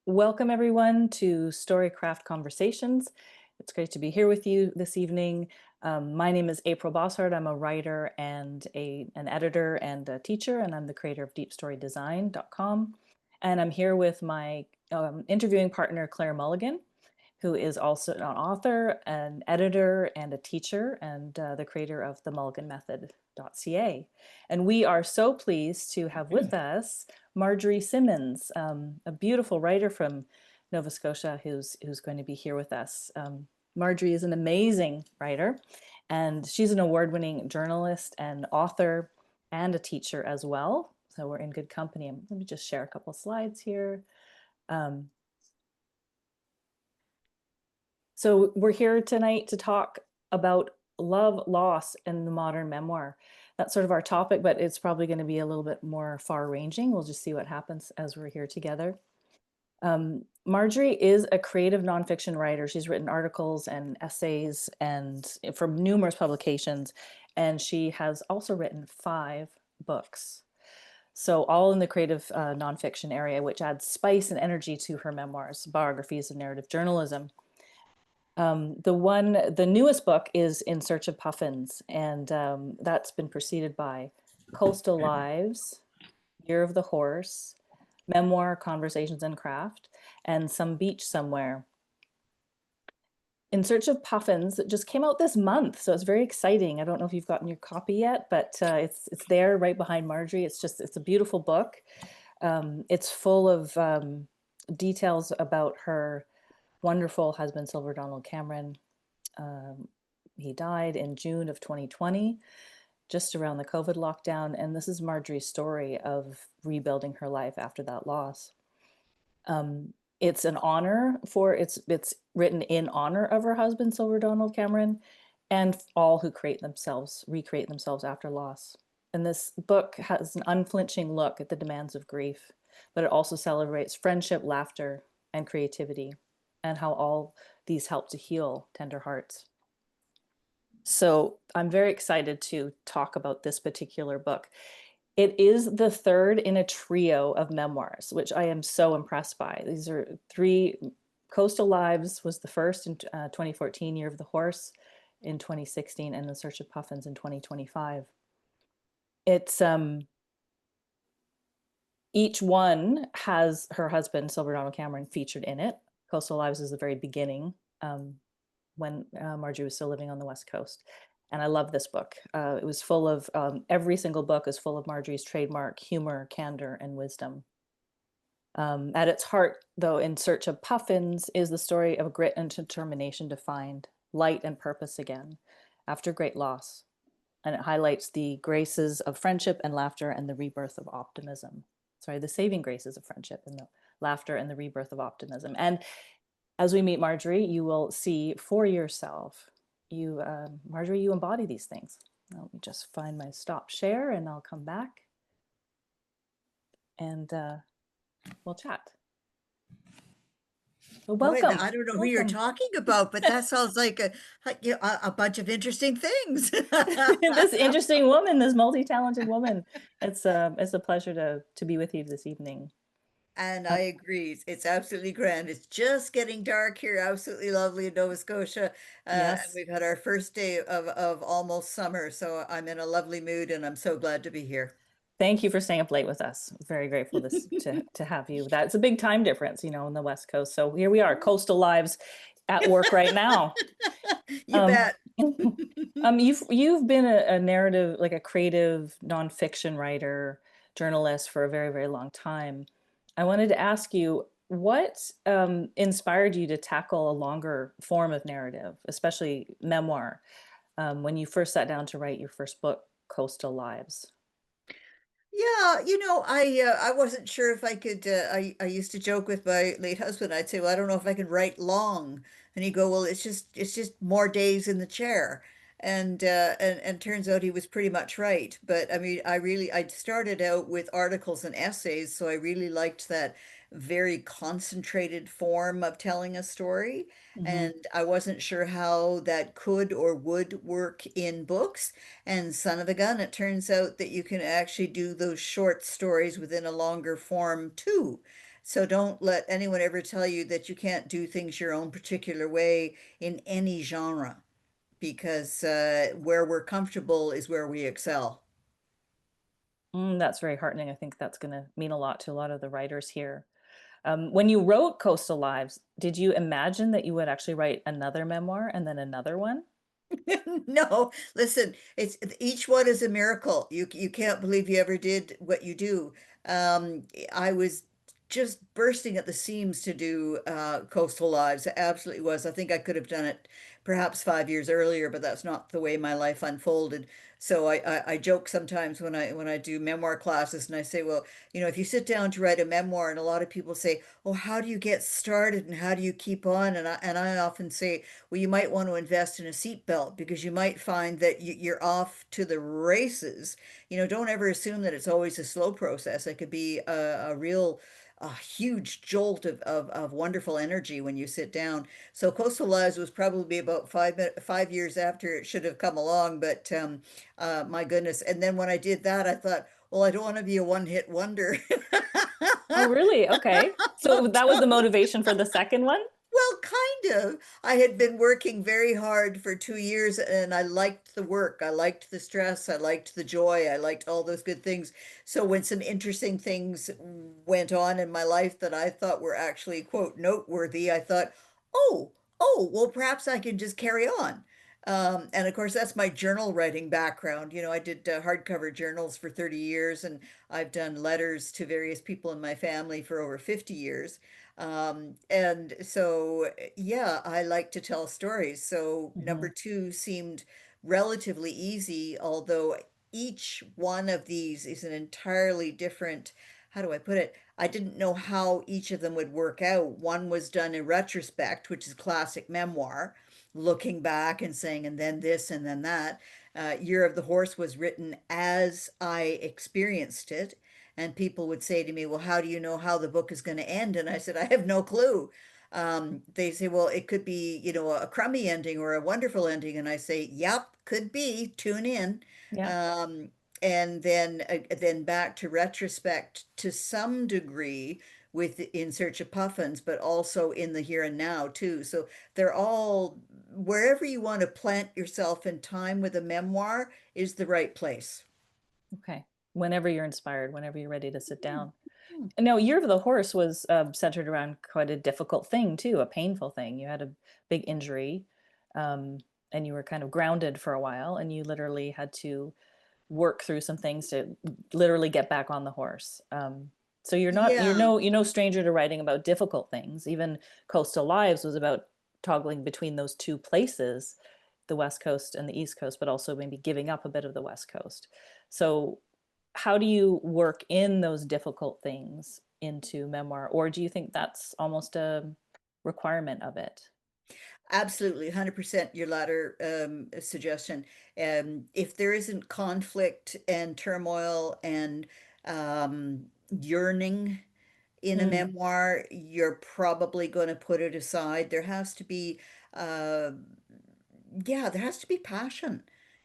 Welcome everyone to Storycraft Conversations. It's great to be here with you this evening. My name is April Bosshard. I'm a writer and an editor and a teacher, and I'm the creator of deepstorydesign.com. And I'm here with my interviewing partner, Claire Mulligan, who is also an author, an editor, and a teacher, and the creator of the Mulligan Method.ca. And we are so pleased to have with us Marjorie Simmins, a beautiful writer from Nova Scotia who's going to be here with us. Marjorie is an amazing writer, and she's an award-winning journalist and author and a teacher as well. So we're in good company. Let me just share a couple of slides here. So we're here tonight to talk about love, loss, and the modern memoir. That's sort of our topic, but it's probably going to be a little bit more far-ranging. We'll just see what happens as we're here together. Marjorie is a creative nonfiction writer. She's written articles and essays and for numerous publications, and she has also written 5 books. So all in the creative nonfiction area, which adds spice and energy to her memoirs, biographies, and narrative journalism. The newest book is In Search of Puffins, and that's been preceded by Coastal Lives, Year of the Horse, Memoir, Conversations and Craft, and Somebeachsomewhere. In Search of Puffins, it just came out this month, so it's very exciting. I don't know if you've gotten your copy yet, but it's there right behind Marjorie. It's a beautiful book. It's full of details about her wonderful husband, Silver Donald Cameron. He died in June of 2020, just around the COVID lockdown. And this is Marjorie's story of rebuilding her life after that loss. It's an honor it's written in honor of her husband, Silver Donald Cameron, and all who recreate themselves after loss. And this book has an unflinching look at the demands of grief, but it also celebrates friendship, laughter, and creativity, and how all these help to heal tender hearts. So I'm very excited to talk about this particular book. It is the third in a trio of memoirs, which I am so impressed by. These are 3. Coastal Lives was the first in 2014, Year of the Horse in 2016, and In Search of Puffins in 2025. It's each one has her husband, Silver Donald Cameron, featured in it. Coastal Lives is the very beginning, when Marjorie was still living on the West Coast. And I love this book. It was full of, every single book is full of Marjorie's trademark humor, candor, and wisdom. At its heart, though, In Search of Puffins is the story of grit and determination to find light and purpose again after great loss. And it highlights the graces of friendship and laughter and the rebirth of optimism. Sorry, the saving graces of friendship and the laughter and the rebirth of optimism. And as we meet Marjorie, you will see for yourself, Marjorie, you embody these things. Let me just find my stop share and I'll come back and we'll chat. Well, Boy, welcome. I don't know who you're talking about, but that sounds like a bunch of interesting things. This interesting woman, this multi-talented woman. It's a pleasure to be with you this evening. And I agree. It's absolutely grand. It's just getting dark here. Absolutely lovely in Nova Scotia. And Yes. we've had our first day of almost summer. So I'm in a lovely mood and I'm so glad to be here. Thank you for staying up late with us. Very grateful to have you. That's a big time difference, in the West Coast. So here we are, coastal lives at work right now. You Um, bet. you've been a narrative, like a creative nonfiction writer, journalist for a very, very long time. I wanted to ask you, what inspired you to tackle a longer form of narrative, especially memoir, when you first sat down to write your first book, Coastal Lives? Yeah, I wasn't sure if I could. I used to joke with my late husband. I'd say, "Well, I don't know if I can write long," and he'd go, "Well, it's just more days in the chair." And turns out he was pretty much right. But I mean, I started out with articles and essays, so I really liked that very concentrated form of telling a story. Hmm. And I wasn't sure how that could or would work in books. And son of a gun, it turns out that you can actually do those short stories within a longer form too. So don't let anyone ever tell you that you can't do things your own particular way in any genre, because where we're comfortable is where we excel. That's very heartening. I think that's going to mean a lot to a lot of the writers here. When you wrote Coastal Lives, did you imagine that you would actually write another memoir and then another one? No, listen, it's each one is a miracle. You can't believe you ever did what you do. I was just bursting at the seams to do Coastal Lives. It absolutely was. I think I could have done it perhaps 5 years earlier, but that's not the way my life unfolded. So I joke sometimes when I do memoir classes and I say, well, if you sit down to write a memoir, and a lot of people say, oh, how do you get started and how do you keep on? And I often say, well, you might want to invest in a seatbelt because you might find that you're off to the races. Don't ever assume that it's always a slow process. It could be a huge jolt of wonderful energy when you sit down. So Coastal Lives was probably about 5 years after it should have come along, but my goodness. And then when I did that, I thought, well, I don't want to be a one-hit wonder. Oh, really? Okay. So that was the motivation for the second one? Well, kind of. I had been working very hard for 2 years and I liked the work. I liked the stress. I liked the joy. I liked all those good things. So when some interesting things went on in my life that I thought were actually, quote, noteworthy, I thought, well, perhaps I can just carry on. And of course, that's my journal writing background. I did hardcover journals for 30 years, and I've done letters to various people in my family for over 50 years. And so, yeah, I like to tell stories. So number Hmm. two seemed relatively easy, although each one of these is an entirely different, how do I put it? I didn't know how each of them would work out. One was done in retrospect, which is classic memoir, looking back and saying, and then this and then that. Year of the Horse was written as I experienced it. And people would say to me, well, how do you know how the book is going to end? And I said, I have no clue. They say, well, it could be, a crummy ending or a wonderful ending. And I say, yep, could be. Tune in. Yeah. Um, and then back to retrospect to some degree with In Search of Puffins, but also in the here and now too. So they're all wherever you want to plant yourself in time with a memoir is the right place. Okay. Whenever you're inspired, whenever you're ready to sit Hmm. down. Hmm. Now, Year of the Horse was centered around quite a difficult thing too, a painful thing. You had a big injury, um, and you were kind of grounded for a while, and you literally had to work through some things to literally get back on the horse. So Yeah. you're no stranger to writing about difficult things. Even Coastal Lives was about toggling between those two places, the West Coast and the East Coast, but also maybe giving up a bit of the West Coast. So how do you work in those difficult things into memoir, or do you think that's almost a requirement of it? Absolutely, 100% your latter suggestion. If there isn't conflict and turmoil and yearning in a Mm, memoir, you're probably going to put it aside. There has to be, uh, yeah, there has to be passion.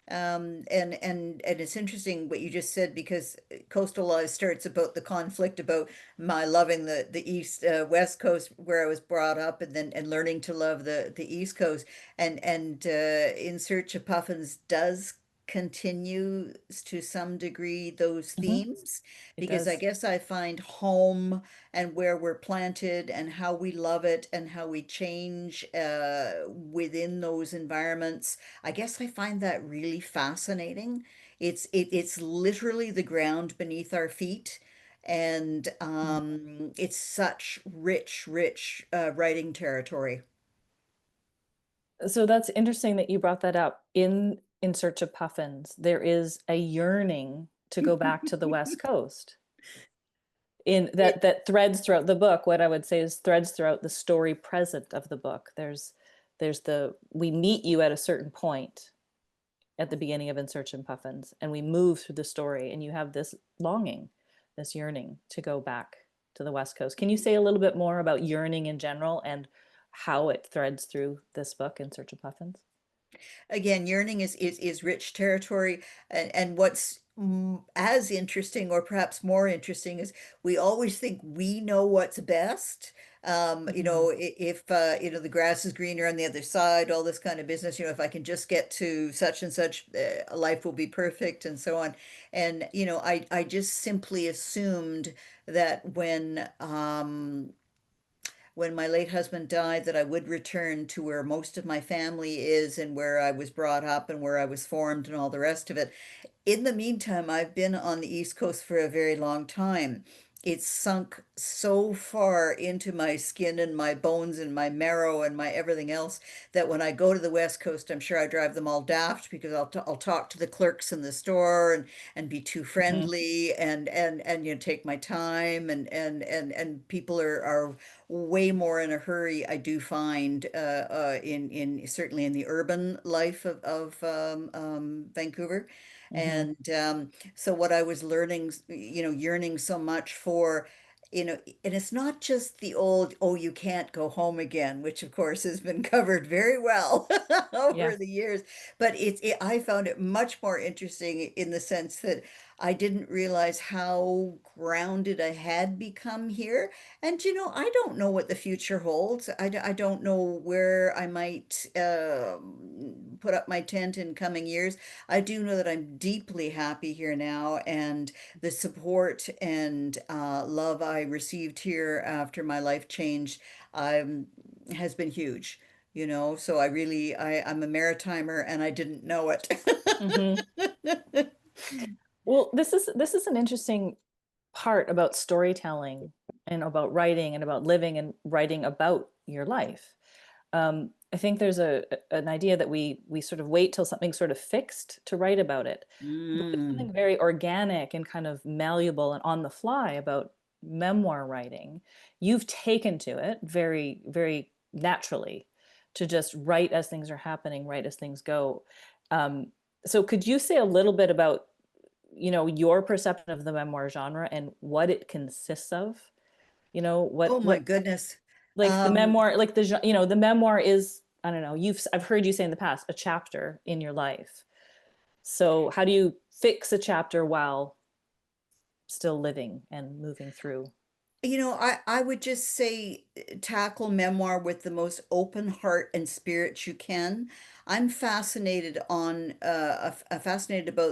And it's interesting what you just said because Coastal Law starts about the conflict about my loving the East West Coast where I was brought up, and then and learning to love the East Coast, and In Search of Puffins does continue to some degree those hmm. themes, It because I does. guess I find home and where we're planted and how we love it and how we change within those environments. I guess I find that really fascinating. It's literally the ground beneath our feet, and Mm. it's such rich writing territory. So that's interesting that you brought that up. In Search of Puffins, there is a yearning to go back to the West Coast. In It, that threads throughout the book. What I would say is threads throughout the story present of the book. There's the we meet you at a certain point at the beginning of In Search of Puffins, and we move through the story, and you have this longing, this yearning to go back to the West Coast. Can you say a little bit more about yearning in general and how it threads through this book, In Search of Puffins? again, yearning is rich territory, and as interesting or perhaps more interesting is we always think we know what's best. Mhm. If the grass is greener on the other side, all this kind of business, if I can just get to such and such, life will be perfect and so on. And, I just simply assumed that when my late husband died, that I would return to where most of my family is and where I was brought up and where I was formed and all the rest of it. In the meantime, I've been on the East Coast for a very long time. It's sunk so far into my skin and my bones and my marrow and my everything else that when I go to the West Coast, I'm sure I drive them all daft because I'll talk to the clerks in the store and be too Mhm. friendly and take my time and people are way more in a hurry. I do find in certainly in the urban life of Vancouver. Mhm. And so what I was learning, yearning so much for, and it's not just the old, oh, you can't go home again, which of course has been covered very well Yeah. over the years. But I found it much more interesting in the sense that I didn't realize how grounded I had become here. And I don't know what the future holds. I don't know where I might put up my tent in coming years. I do know that I'm deeply happy here now, and the support and love I received here after my life changed um, has been huge. So I'm a maritimer and I didn't know it. Mhm. Well, this is an interesting part about storytelling and about writing and about living and writing about your life. I think there's an idea that we sort of wait till something's sort of fixed to write about it. But there's Mm. something very organic and kind of malleable and on the fly about memoir writing. You've taken to it very, very naturally to just write as things are happening, write as things go. Um, so could you say a little bit about, your perception of the memoir genre and what it consists of? You know, Oh my what goodness. like the Um, memoir, like the memoir is, I don't know, I've heard you say in the past, a chapter in your life. So how do you fix a chapter while still living and moving through? I would just say tackle memoir with the most open heart and spirit you can. I'm fascinated about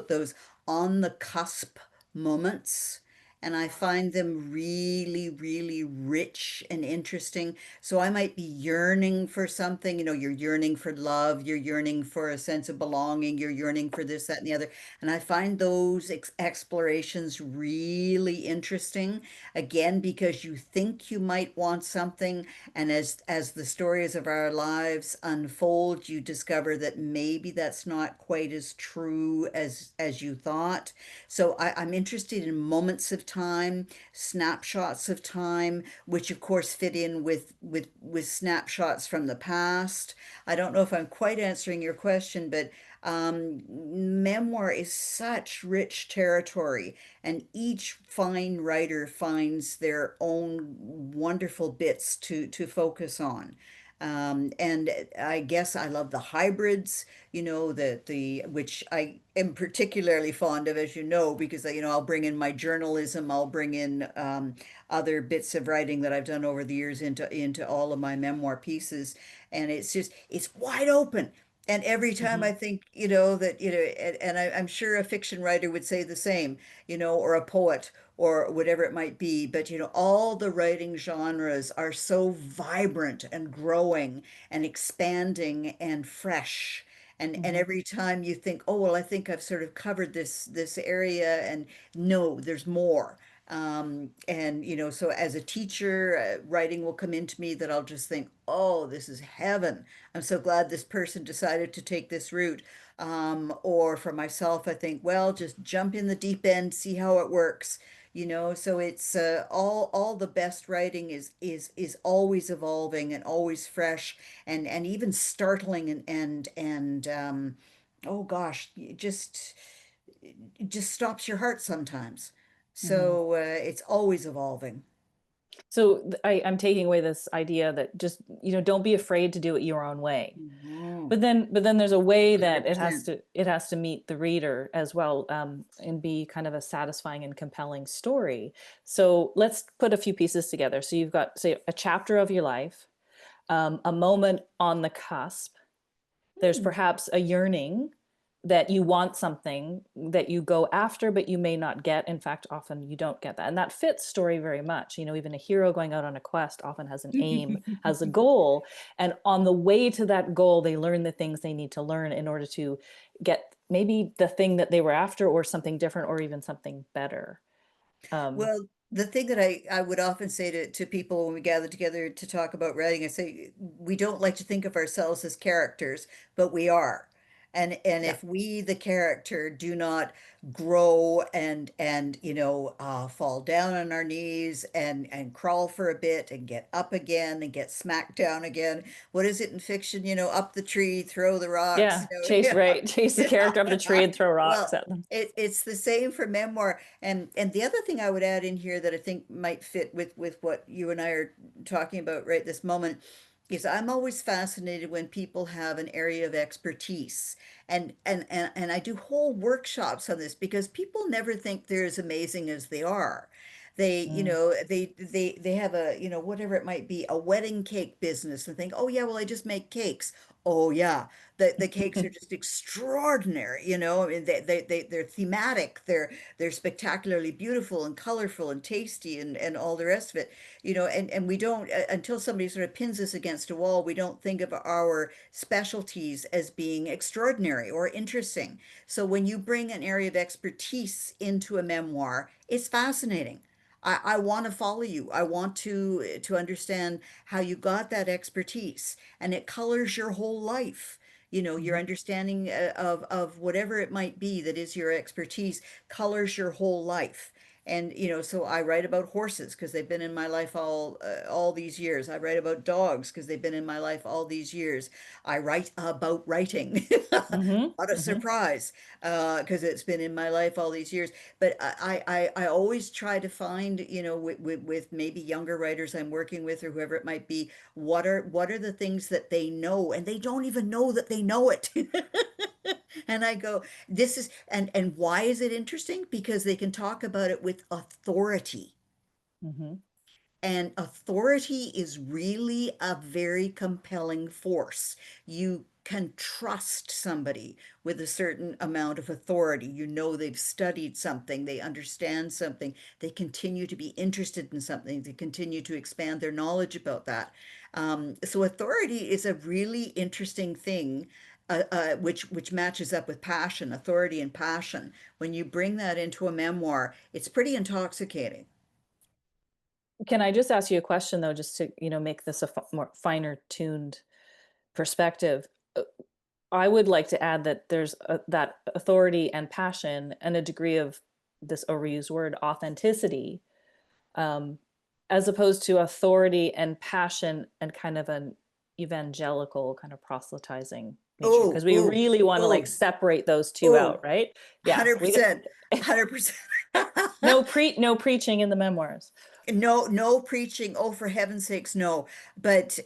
those on the cusp moments, and I find them really, really rich and interesting. So I might be yearning for something, you're yearning for love, you're yearning for a sense of belonging, you're yearning for this, that, and the other. And I find those explorations really interesting. Again, because you think you might want something, and as the stories of our lives unfold, you discover that maybe that's not quite as true as you thought. So I'm interested in moments of time, snapshots of time, which of course fit in with snapshots from the past. I don't know if I'm quite answering your question, but memoir is such rich territory, and each fine writer finds their own wonderful bits to focus on. And I guess I love the hybrids, the which I am particularly fond of, as you know, because I'll bring in my journalism, I'll bring in other bits of writing that I've done over the years into all of my memoir pieces, and it's wide open. And every time Mhm. I think, that, I'm sure a fiction writer would say the same, or a poet or whatever it might be. But, all the writing genres are so vibrant and growing and expanding and fresh. And Mhm. every time you think, oh, well, I think I've sort of covered this area, and no, there's more. And so as a teacher, writing will come into me that I'll just think, oh, this is heaven. I'm so glad this person decided to take this route. Or for myself, I think, well, just jump in the deep end, see how it works. So it's all the best writing is always evolving and always fresh and even startling and oh gosh, it just stops your heart sometimes. Mhm. So it's always evolving. So I'm taking away this idea that just, don't be afraid to do it your own way. but then there's a way that it has 100%. to it has to meet the reader as well, and be kind of a satisfying and compelling story. So let's put a few pieces together. So you've got, say, a chapter of your life, a moment on the cusp. There's Hmm. perhaps a yearning that you want something that you go after, but you may not get. In fact, often you don't get that. And that fits story very much. Even a hero going out on a quest often has an aim, has a goal. And on the way to that goal, they learn the things they need to learn in order to get maybe the thing that they were after, or something different, or even something better. Um, Well, the thing that I would often say to people when we gather together to talk about writing, I say we don't like to think of ourselves as characters, but we are. And yeah. if we, the character, do not grow and fall down on our knees and crawl for a bit and get up again and get smacked down again. What is it in fiction? Up the tree, throw the rocks, Yeah. Chase, right. Chase the character up the tree Yeah. and throw rocks Well, at them. it's the same for memoir. And the other thing I would add in here that I think might fit with what you and I are talking about right this moment is I'm always fascinated when people have an area of expertise. And I do whole workshops on this because people never think they're as amazing as they are. Mm. They have whatever it might be, a wedding cake business and think, oh yeah, well, I just make cakes. Oh yeah, the cakes are just extraordinary, I mean, they're thematic, they're spectacularly beautiful and colorful and tasty and all the rest of it, and we don't, until somebody sort of pins us against a wall, we don't think of our specialties as being extraordinary or interesting. So when you bring an area of expertise into a memoir, it's fascinating. I want to follow you. I want to understand how you got that expertise, and it colors your whole life. Your Mhm. understanding of whatever it might be that is your expertise colors your whole life. And so I write about horses because they've been in my life all these years. I write about dogs because they've been in my life all these years. I write about writing. Mhm. What a Mhm. surprise, because it's been in my life all these years. But I always try to find, with maybe younger writers I'm working with or whoever it might be, what are the things that they know and they don't even know that they know it. And I go, this is, and why is it interesting? Because they can talk about it with authority. Mhm. And authority is really a very compelling force. You can trust somebody with a certain amount of authority. They've studied something, they understand something, they continue to be interested in something, they continue to expand their knowledge about that. So authority is a really interesting thing, which matches up with passion, authority and passion. When you bring that into a memoir, it's pretty intoxicating. Can I just ask you a question though, just to, make this a more finer tuned perspective? Uh, I would like to add that there's that authority and passion and a degree of this overused word authenticity, um, as opposed to authority and passion and kind of an evangelical kind of proselytizing nature. Because Oh, we oh, really want to like oh. separate those two Oh, out, right? Yeah, we 100%, 100%. no preaching in the memoirs. No, no preaching. Oh, for heaven's sakes, no. But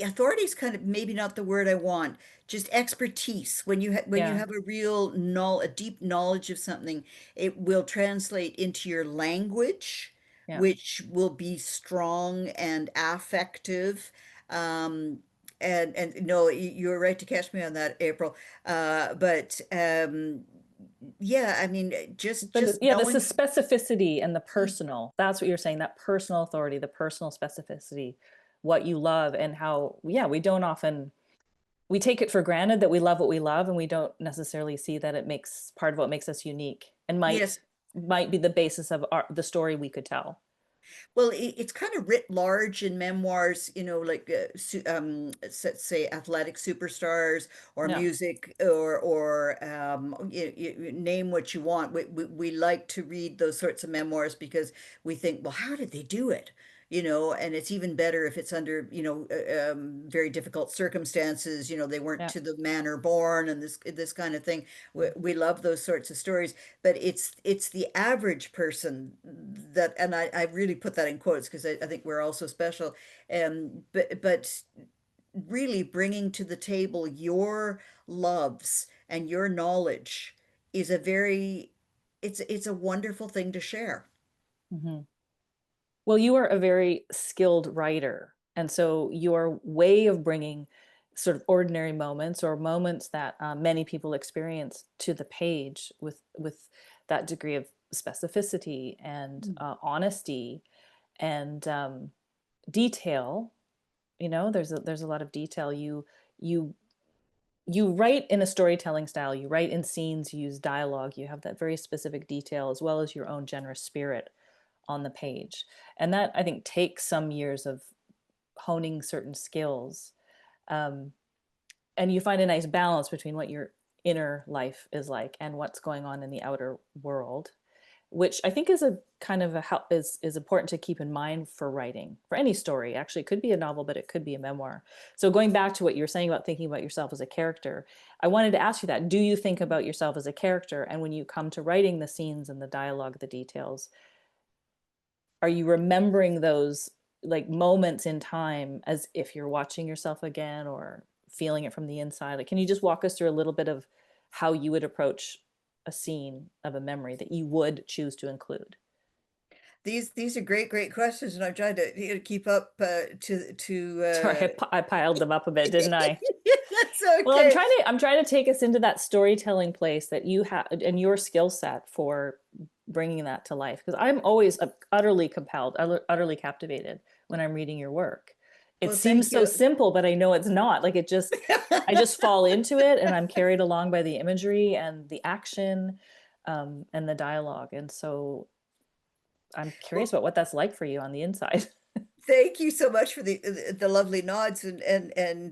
authority is kind of maybe not the word I want. Just expertise. When you Yeah, have a deep knowledge of something, it will translate into your language, yeah. which will be strong and affective. Um, and no, you were right to catch me on that, April. But yeah, I mean, But just yeah, this knowing. is specificity and the personal. That's what you're saying, that personal authority, the personal specificity, what you love and how, yeah, we don't often, we take it for granted that we love what we love, and we don't necessarily see that it makes part of what makes us unique and Yes. might be the basis of the story we could tell. Well, it's kind of writ large in memoirs, like let's say athletic superstars or Yeah. music or you name what you want. We like to read those sorts of memoirs because we think, well, how did they do it? And it's even better if it's under, very difficult circumstances. They weren't Yeah. to the manor born and this kind of thing. We love those sorts of stories, but it's the average person that, and I really put that in quotes because I think we're also special. But really bringing to the table your loves and your knowledge is a very, it's a wonderful thing to share. Mhm. Well, you are a very skilled writer. And so your way of bringing sort of ordinary moments or moments that many people experience to the page with that degree of specificity and honesty and detail, you know, there's a lot of detail. You you write in a storytelling style, you write in scenes, you use dialogue, you have that very specific detail as well as your own generous spirit on the page. And that I think takes some years of honing certain skills. Um, and you find a nice balance between what your inner life is like and what's going on in the outer world, which I think is a kind of a help is important to keep in mind for writing for any story. Actually, it could be a novel, but it could be a memoir. So going back to what you were saying about thinking about yourself as a character, I wanted to ask you that. Do you think about yourself as a character? And when you come to writing the scenes and the dialogue, the details, are you remembering those like moments in time as if you're watching yourself again or feeling it from the inside? Like, can you just walk us through a little bit of how you would approach a scene of a memory that you would choose to include? These are great questions, and I'm trying to, keep up to Sorry, I piled them up a bit, didn't I? that's Well, okay. I'm trying to take us into that storytelling place that you have and your skill set for bringing that to life. Because I'm always utterly compelled, utterly captivated when I'm reading your work. It Well, seems thank so you. simple, but I know it's not. Like I just fall into it, and I'm carried along by the imagery and the action, and the dialogue. And so I'm curious Well, about what that's like for you on the inside. thank you so much for the lovely nods, and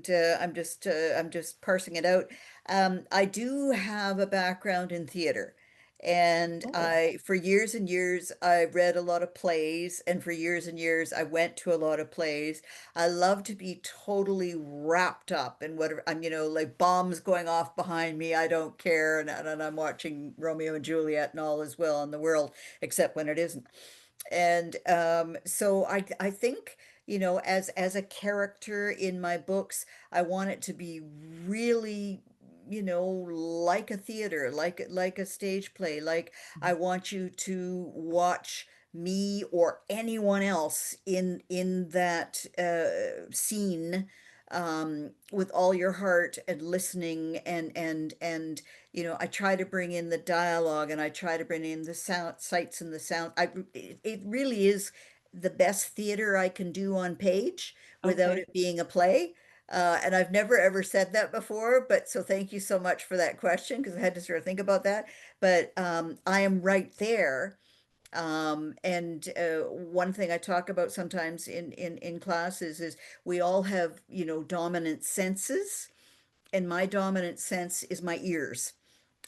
I'm just parsing it out. I do have a background in theater, and Oh, I for years and years I read a lot of plays, and for years and years I went to a lot of plays. I love to be totally wrapped up in whatever I'm, like bombs going off behind me. I don't care, and I'm watching Romeo and Juliet and all is well in the world, except when it isn't. And so I think, as a character in my books, I want it to be really, like a theater, like a stage play. Like I want you to watch me or anyone else in that scene, with all your heart and listening, and I try to bring in the dialogue, and I try to bring in the sound sights and the sound. It really is the best theater I can do on page without okay. it being a play. And I've never ever said that before, but so thank you so much for that question, because I had to sort of think about that. But I am right there. And one thing I talk about sometimes in classes is we all have, dominant senses, and my dominant sense is my ears.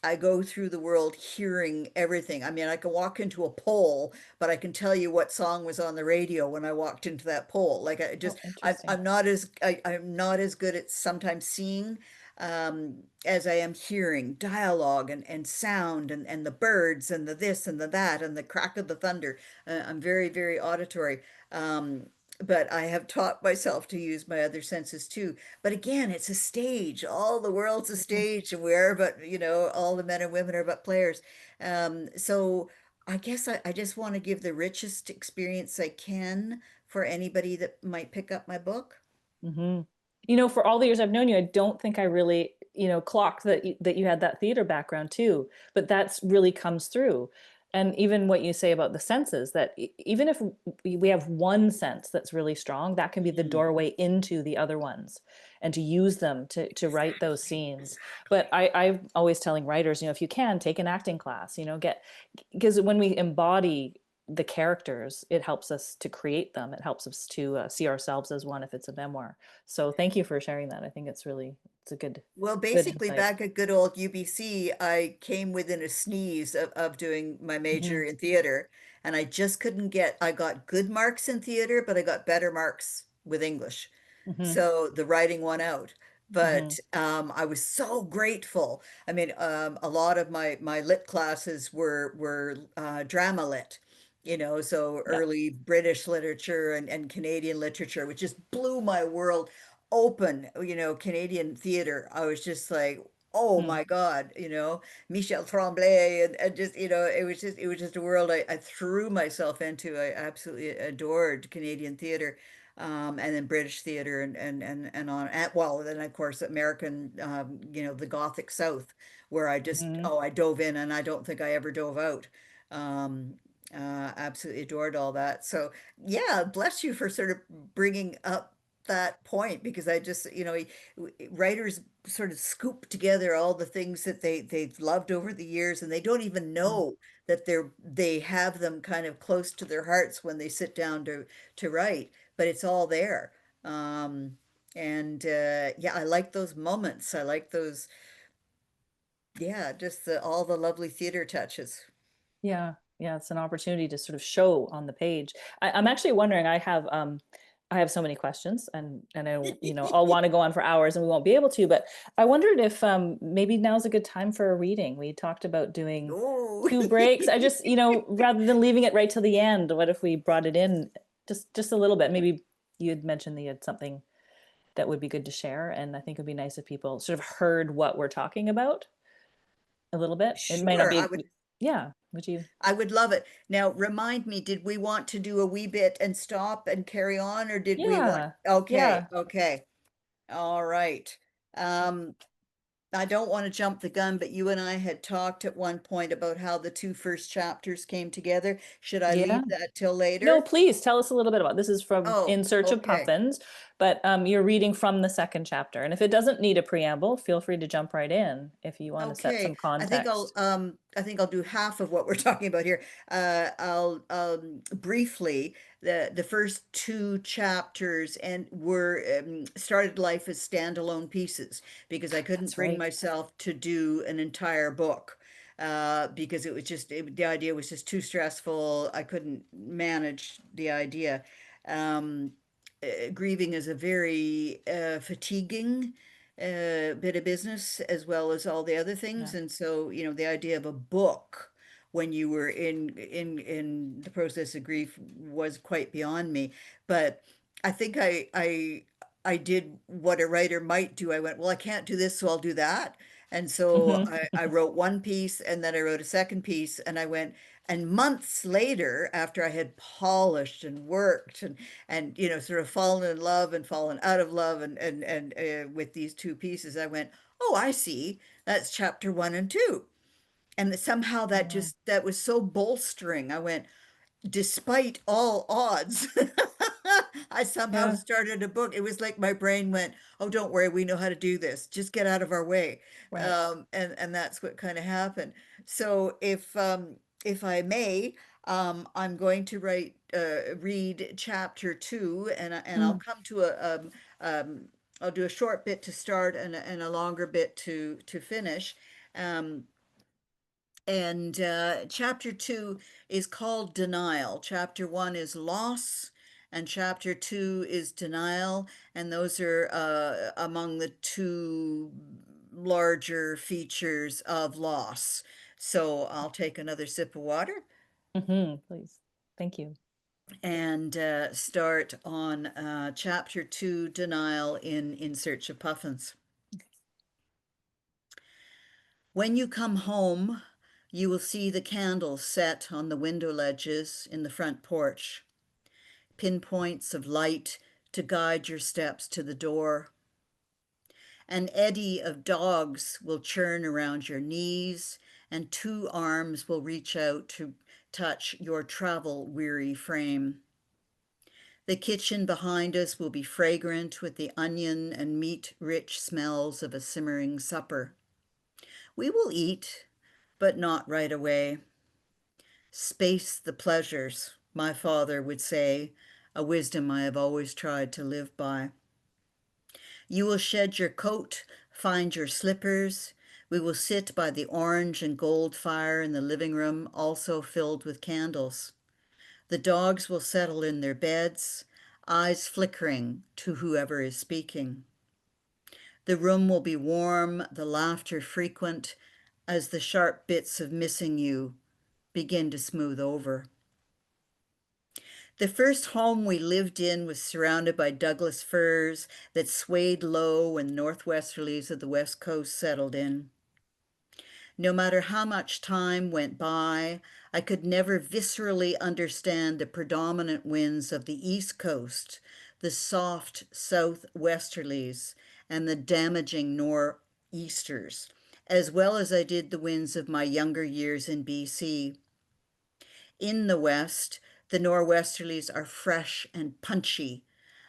I go through the world hearing everything. I mean, I can walk into a poll, but I can tell you what song was on the radio when I walked into that poll. Like Oh, I'm, interesting. I'm not as I'm not as good at sometimes seeing, as I am hearing dialogue and sound, and the birds and the this and the that and the crack of the thunder. I'm very, very auditory. But I have taught myself to use my other senses too. But again, it's a stage. All the world's a Mhm. stage, and we're but, all the men and women are but players. So I guess I just want to give the richest experience I can for anybody that might pick up my book. Hmm. You know, for all the years I've known you, I don't think I really, clocked that you had that theater background too. But that's really comes through. And even what you say about the senses, that even if we have one sense that's really strong, that can be the Mm, doorway into the other ones, and to use them to write those exactly, scenes. But exactly. I'm always telling writers, if you can, take an acting class, get because when we embody the characters, it helps us to create them. It helps us to see ourselves as one if it's a memoir. So thank you for sharing that. I think it's a Well, good basically, insight. back at good old UBC, I came within a sneeze of doing my Hmm. major in theater, and I just couldn't I got good marks in theater, but I got better marks with English. Hmm. So the writing won out. Hmm. But I was so grateful. I mean, a lot of my lit classes were drama lit, so Yeah. early British literature and Canadian literature, which just blew my world. open, Canadian theater, I was just like, oh Mm, my God, Michel Tremblay and just, it was just a world I threw myself into. I absolutely adored Canadian theater. And then British theater and on and, well, then of course American, the Gothic South, where mhm. I dove in and I don't think I ever dove out. Um, Absolutely adored all that. So yeah, bless you for sort of bringing up that point, because I just, writers sort of scoop together all the things that they've loved over the years, and they don't even Mm. know that they have them kind of close to their hearts when they sit down to write, but it's all there. Um, and yeah, I like those moments. I like those, yeah, just all the lovely theater touches. Yeah, yeah, it's an opportunity to sort of show on the page. I'm actually wondering, I have so many questions and I'll want to go on for hours and we won't be able to, but I wondered if maybe now's a good time for a reading. We talked about doing Oh, two breaks. I just, rather than leaving it right till the end, what if we brought it in just a little bit? Maybe you had mentioned that you had something that would be good to share, and I think it'd be nice if people sort of heard what we're talking about a little bit. It might not sure. be, yeah, would you? I would love it. Now, remind me, did we want to do a wee bit and stop and carry on, or did we want? Yeah, Okay, yeah, okay. All right. Um, I don't want to jump the gun, but you and I had talked at one point about how the two first chapters came together. Should I yeah. leave that till No, later? please tell us a little bit about this. Is from Oh, In Search of okay. Puffins, but you're reading from the second chapter. And if it doesn't need a preamble, feel free to jump right in if you want to set some Okay, context. I think I'll do half of what we're talking about here. I'll briefly, the first two chapters and were started life as standalone pieces, because I couldn't That's bring right. myself to do an entire book, because it was just the idea was just too stressful. I couldn't manage the idea. Um, Grieving is a very fatiguing bit of business, as well as all the other things. Yeah. And so, the idea of a book when you were in the process of grief was quite beyond me. But I think I did what a writer might do. I went, well, I can't do this, so I'll do that. And so Hmm. I wrote one piece, and then I wrote a second piece, and I went, and months later, after I had polished and worked and sort of fallen in love and fallen out of love and with these two pieces, I went, oh, I see, that's chapter one and two. And somehow Yeah. that was so bolstering. I went, despite all odds, I somehow Yeah. started a book. It was like my brain went, "Oh, don't worry, we know how to do this. Just get out of our way," Right. and that's what kind of happened. So if I may, I'm going to read chapter two, and I'll Mm. come to um, I'll do a short bit to start and a longer bit to finish. Um, and chapter two is called Denial. Chapter one is Loss, and chapter two is Denial. And those are among the two larger features of loss. So I'll take another sip of water Please. Thank you. and start on chapter two, Denial, in Search of Puffins. When you come home, you will see the candles set on the window ledges in the front porch, pinpoints of light to guide your steps to the door. An eddy of dogs will churn around your knees, and two arms will reach out to touch your travel-weary frame. The kitchen behind us will be fragrant with the onion and meat-rich smells of a simmering supper. We will eat, but not right away. Space the pleasures, my father would say, a wisdom I have always tried to live by. You will shed your coat, find your slippers. We will sit by the orange and gold fire in the living room, also filled with candles. The dogs will settle in their beds, eyes flickering to whoever is speaking. The room will be warm, the laughter frequent, as the sharp bits of missing you begin to smooth over. The first home we lived in was surrounded by Douglas firs that swayed low when northwesterlies of the west coast settled in. No matter how much time went by, I could never viscerally understand the predominant winds of the east coast, the soft southwesterlies, and the damaging nor'easters, as well as I did the winds of my younger years in BC. In the west, the nor'westerlies are fresh and punchy.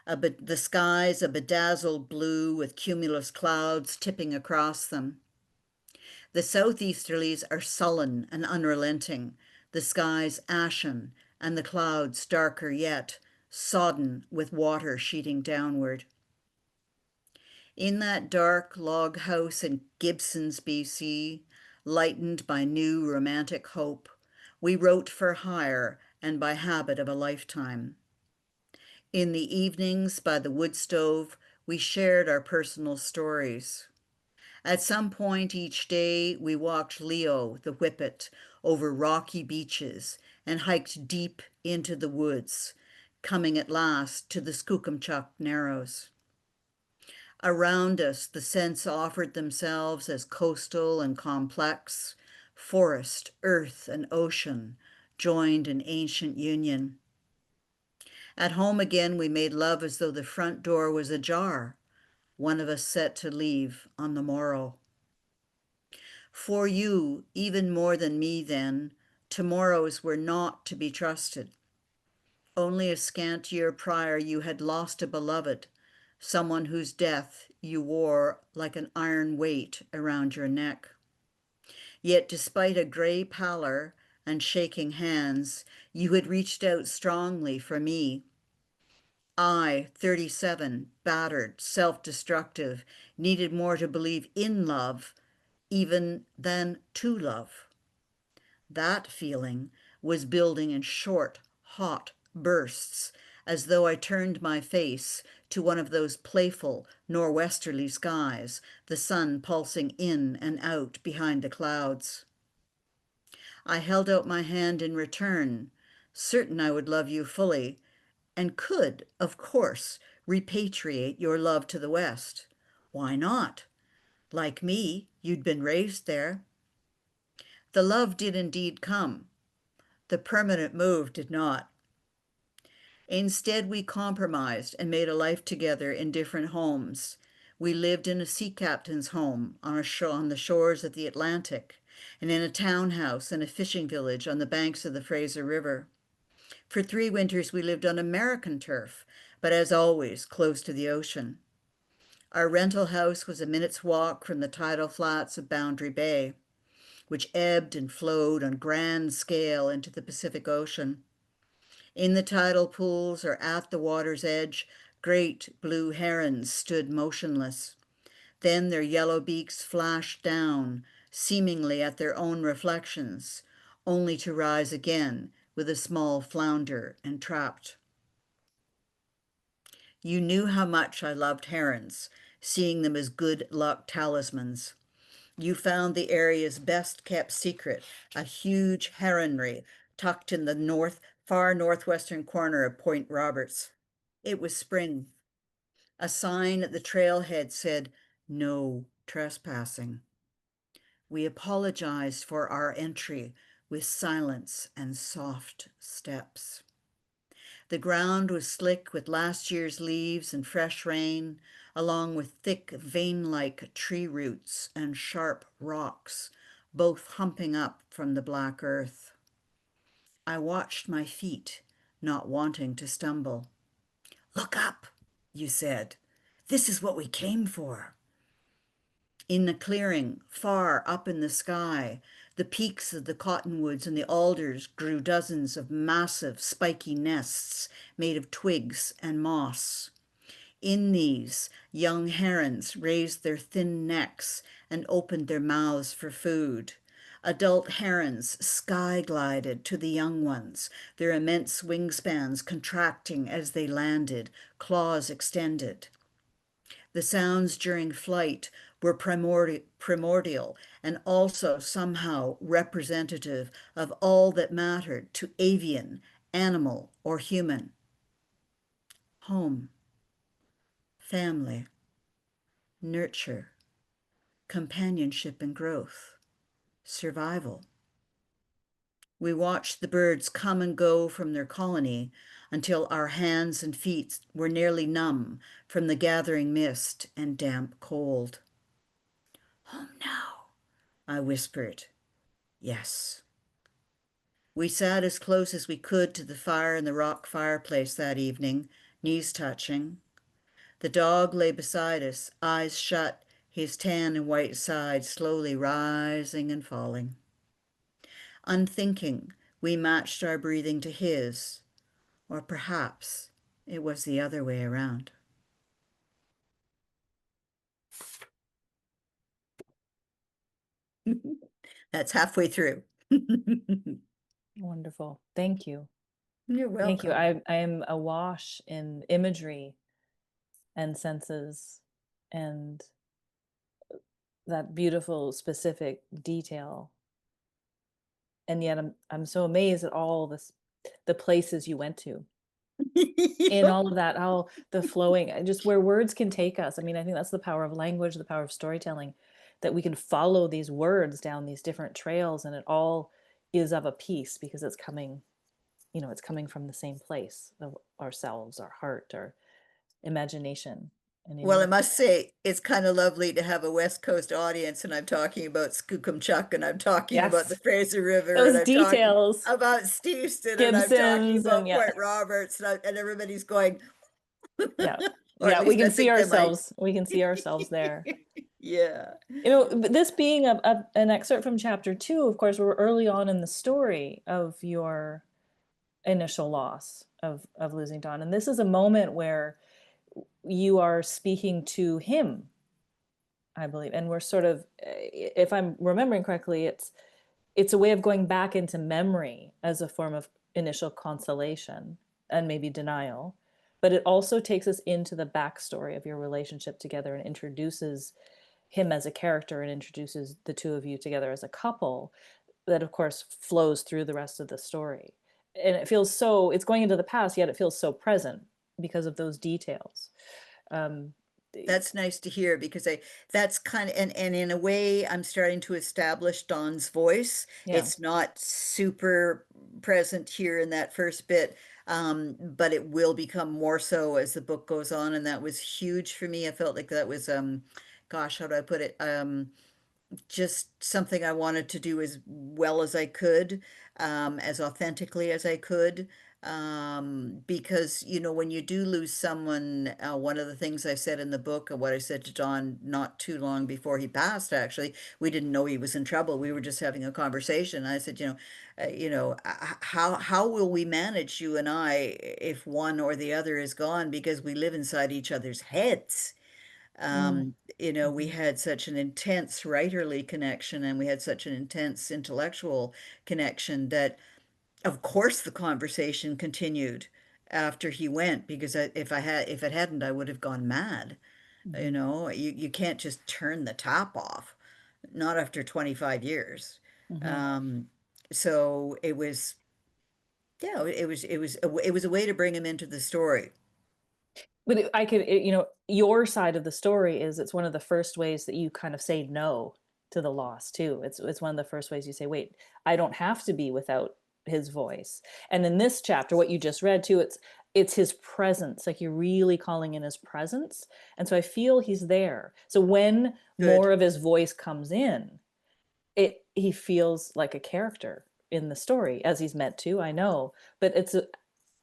The skies a bedazzled blue with cumulus clouds tipping across them. The southeasterlies are sullen and unrelenting, the skies ashen, and the clouds darker yet, sodden with water sheeting downward. In that dark log house in Gibsons, BC, lightened by new romantic hope, we wrote for hire and by habit of a lifetime. In the evenings by the wood stove, we shared our personal stories. At some point each day, we walked Leo, the whippet, over rocky beaches and hiked deep into the woods, coming at last to the Skookumchuck Narrows. Around us, the scents offered themselves as coastal and complex, forest, earth, and ocean joined in ancient union. At home again, we made love as though the front door was ajar, one of us set to leave on the morrow. For you, even more than me then, tomorrows were not to be trusted. Only a scant year prior you had lost a beloved, someone whose death you wore like an iron weight around your neck. Yet despite a gray pallor and shaking hands, you had reached out strongly for me. I, 37, battered, self-destructive, needed more to believe in love even than to love. That feeling was building in short, hot bursts, as though I turned my face to one of those playful nor'westerly skies, the sun pulsing in and out behind the clouds. I held out my hand in return, certain I would love you fully, and could, of course, repatriate your love to the West. Why not? Like me, you'd been raised there. The love did indeed come. The permanent move did not. Instead, we compromised and made a life together in different homes. We lived in a sea captain's home on the shores of the Atlantic, and in a townhouse in a fishing village on the banks of the Fraser River. For 3 winters, we lived on American turf, but as always, close to the ocean. Our rental house was a minute's walk from the tidal flats of Boundary Bay, which ebbed and flowed on grand scale into the Pacific Ocean. In the tidal pools or at the water's edge, great blue herons stood motionless. Then their yellow beaks flashed down, seemingly at their own reflections, only to rise again with a small flounder entrapped. You knew how much I loved herons, seeing them as good luck talismans. You found the area's best kept secret, a huge heronry tucked in the far northwestern corner of Point Roberts. It was spring. A sign at the trailhead said, "No trespassing." We apologized for our entry with silence and soft steps. The ground was slick with last year's leaves and fresh rain, along with thick vein-like tree roots and sharp rocks, both humping up from the black earth. I watched my feet, not wanting to stumble. "Look up," you said. "This is what we came for." In the clearing, far up in the sky, the peaks of the cottonwoods and the alders grew dozens of massive, spiky nests made of twigs and moss. In these, young herons raised their thin necks and opened their mouths for food. Adult herons sky glided to the young ones, their immense wingspans contracting as they landed, claws extended. The sounds during flight were primordial and also somehow representative of all that mattered to avian animal or human, home, family, nurture, companionship and growth, survival. We watched the birds come and go from their colony until our hands and feet were nearly numb from the gathering mist and damp cold. Home now, I whispered. Yes. We sat as close as we could to the fire in the rock fireplace that evening, knees touching. The dog lay beside us, eyes shut, his tan and white side slowly rising and falling. Unthinking, we matched our breathing to his, or perhaps it was the other way around. That's halfway through. Wonderful. Thank you. You're Thank you. welcome. I am awash in imagery and senses and that beautiful specific detail. And yet I'm so amazed at all this the places you went to in all of that, how the flowing and just where words can take us. I mean, I think that's the power of language, the power of storytelling, that we can follow these words down these different trails and it all is of a piece because it's coming, it's coming from the same place of ourselves, our heart, our imagination. And Well, I that's must say, it's kind of lovely to have a West Coast audience, and I'm talking about Skookumchuck, and I'm talking about the yes, Fraser River, and those I'm talking details, about Steveston, and I'm talking Gibsons, and about yeah, Point Roberts, and everybody's going, yeah, or at yeah. We least can I see think they might. ourselves. We can see ourselves there. Yeah. But this being an excerpt from chapter 2, of course, we're early on in the story of your initial loss of losing Don, and this is a moment where you are speaking to him, I believe, and we're sort of, if I'm remembering correctly, it's a way of going back into memory as a form of initial consolation and maybe denial, but it also takes us into the backstory of your relationship together and introduces him as a character and introduces the two of you together as a couple that of course flows through the rest of the story. And it feels so, it's going into the past, yet it feels so present because of those details. um That's nice to hear because that's kind of and in a way I'm starting to establish Dawn's voice. yeah. It's not super present here in that first bit, but it will become more so as the book goes on, and that was huge for me. I felt like that was gosh, how do I put it? Just something I wanted to do as well as I could, as authentically as I could. Because, when you do lose someone, one of the things I said in the book, and what I said to Don not too long before he passed, actually, we didn't know he was in trouble. We were just having a conversation. I said, how will we manage, you and I, if one or the other is gone, because we live inside each other's heads. Mm. We Mhm. had such an intense writerly connection and we had such an intense intellectual connection that, of course, the conversation continued after he went because if it hadn't, I would have gone mad. Mhm. You can't just turn the tap off, not after 25 years. Mhm. Um, so it was, yeah, it was a way to bring him into the story. But your side of the story is it's one of the first ways that you kind of say no to the loss too. It's one of the first ways you say, wait, I don't have to be without his voice. And in this chapter, what you just read too, it's his presence. Like you're really calling in his presence. And so I feel he's there. So when Good. more of his voice comes in, he feels like a character in the story as he's meant to, I know. But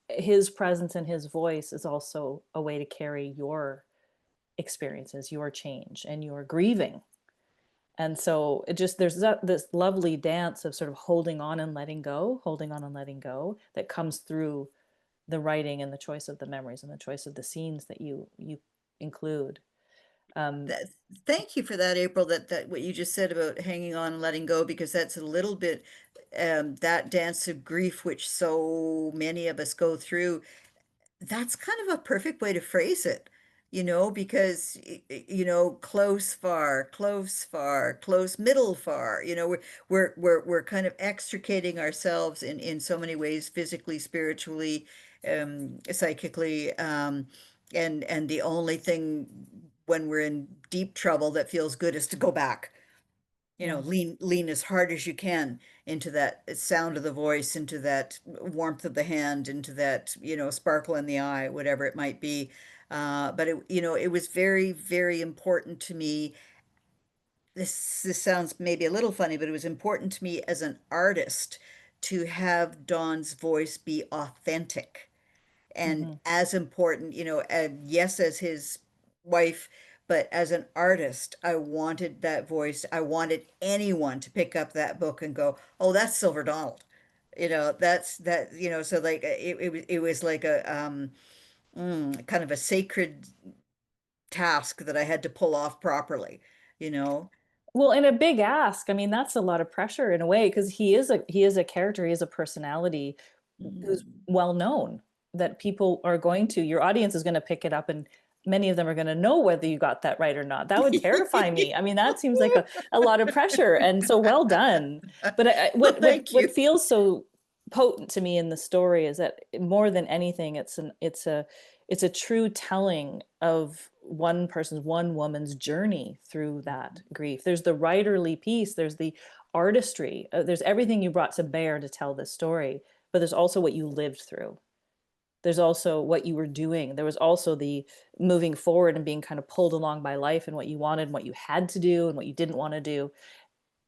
his presence and his voice is also a way to carry your experiences, your change, and your grieving. And so there's this lovely dance of sort of holding on and letting go, holding on and letting go that comes through the writing and the choice of the memories and the choice of the scenes that you include. Um, That, thank you for that, April. That what you just said about hanging on and letting go, because that's a little bit that dance of grief, which so many of us go through. That's kind of a perfect way to phrase it. because close, far, close, far, close, middle, far. We're kind of extricating ourselves in so many ways, physically, spiritually, psychically, and the only thing when we're in deep trouble that feels good is to go back. Yeah. Lean as hard as you can into that sound of the voice, into that warmth of the hand, into that, sparkle in the eye, whatever it might be. But it was very, very important to me. This sounds maybe a little funny, but it was important to me as an artist to have Don's voice be authentic, and Hmm. as important, yes, as his wife, but as an artist, I wanted that voice. I wanted anyone to pick up that book and go, "Oh, that's Silver Donald." That's that, so like it was like kind of a sacred task that I had to pull off properly, you know. Well, and a big ask. I mean, that's a lot of pressure in a way because he is a character, he is a personality who's Mhm. well known that people are going to, your audience is going to pick it up and many of them are going to know whether you got that right or not. That would terrify me. I mean, that seems like a lot of pressure. And so well done. But Well, thank what you. feels so potent to me in the story is that more than anything, it's a true telling of one woman's journey through that grief. There's the writerly piece, there's the artistry, there's everything you brought to bear to tell this story, but there's also what you lived through. There's also what you were doing. There was also the moving forward and being kind of pulled along by life and what you wanted and what you had to do and what you didn't want to do,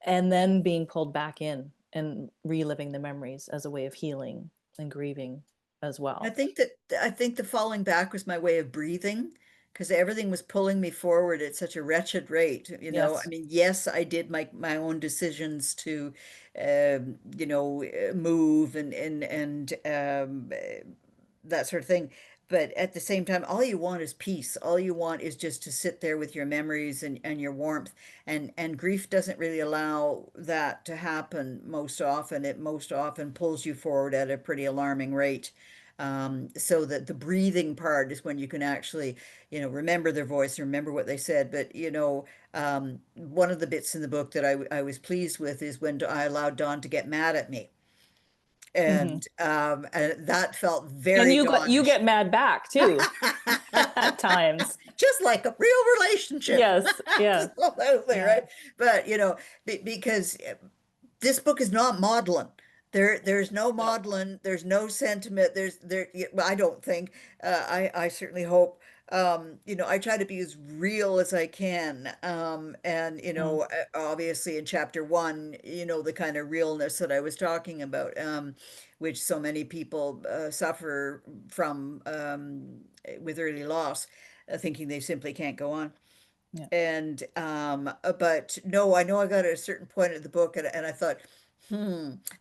and then being pulled back in and reliving the memories as a way of healing and grieving as I well. think that I think the falling back was my way of breathing, because everything was pulling me forward at such a wretched rate. I Yes. mean, yes, I did my own decisions to, move and that sort of thing. But at the same time, all you want is peace. All you want is just to sit there with your memories and your warmth. And grief doesn't really allow that to happen most often. It most often pulls you forward at a pretty alarming rate. So that the breathing part is when you can actually, remember their voice, remember what they said. But, one of the bits in the book that I was pleased with is when I allowed Don to get mad at me. Hmm. And that felt And very you Donish. get mad back too at times. Just like a real relationship. Yes. Yeah. Absolutely, Yeah. right? But, because this book is not maudlin. There's no No. maudlin. There's no sentiment. Well, I don't think. I certainly hope. I try to be as real as I can. And Mm. obviously in chapter one, the kind of realness that I was talking about, which so many people suffer from with early loss, thinking they simply can't go on. Yeah. And but no, I know I got at a certain point in the book, and I thought,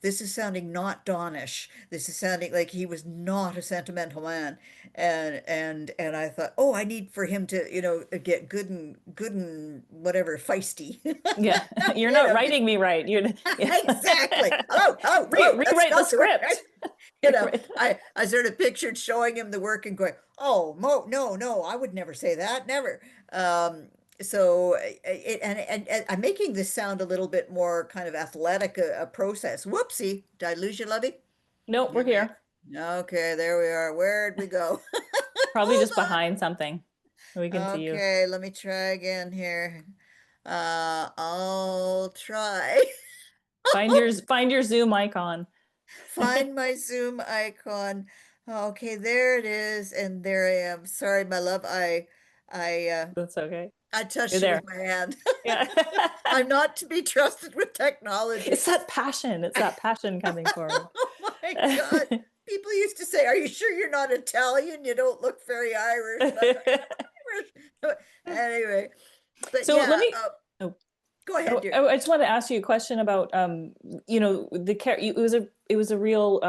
this is sounding not Donish. This is sounding like he was not a sentimental man. And I thought, oh, I need for him to, get good and whatever, feisty. Yeah. You're You not know, writing me right. You're yeah. exactly. Hello, hello, hello. That's Rewrite the not the word, right? script. Rewrite I sort of pictured showing him the work and going, "Oh, no, no, I would never say that, never." So and I'm making this sound a little bit more kind of athletic a process. Whoopsie, did I lose you, Lovey? Nope, we're Okay, here. okay, there we are. Where'd we go? Probably Hold just behind something. We can on. see you. Okay, let me try again here. I'll try. Find your Zoom icon. Find my Zoom icon. Okay, there it is, and there I am. Sorry, my love. I uh That's okay. I You're touched you with there. my hand. Yeah. I'm not to be trusted with technology. It's that passion. It's that passion coming forward. Oh my God. People used to say, "Are you sure you're not Italian? You don't look very Irish." And I thought, "Yeah, I'm Irish." Anyway, but So let yeah, me oh, go ahead, dear. I just want to ask you a question about the care. It was a real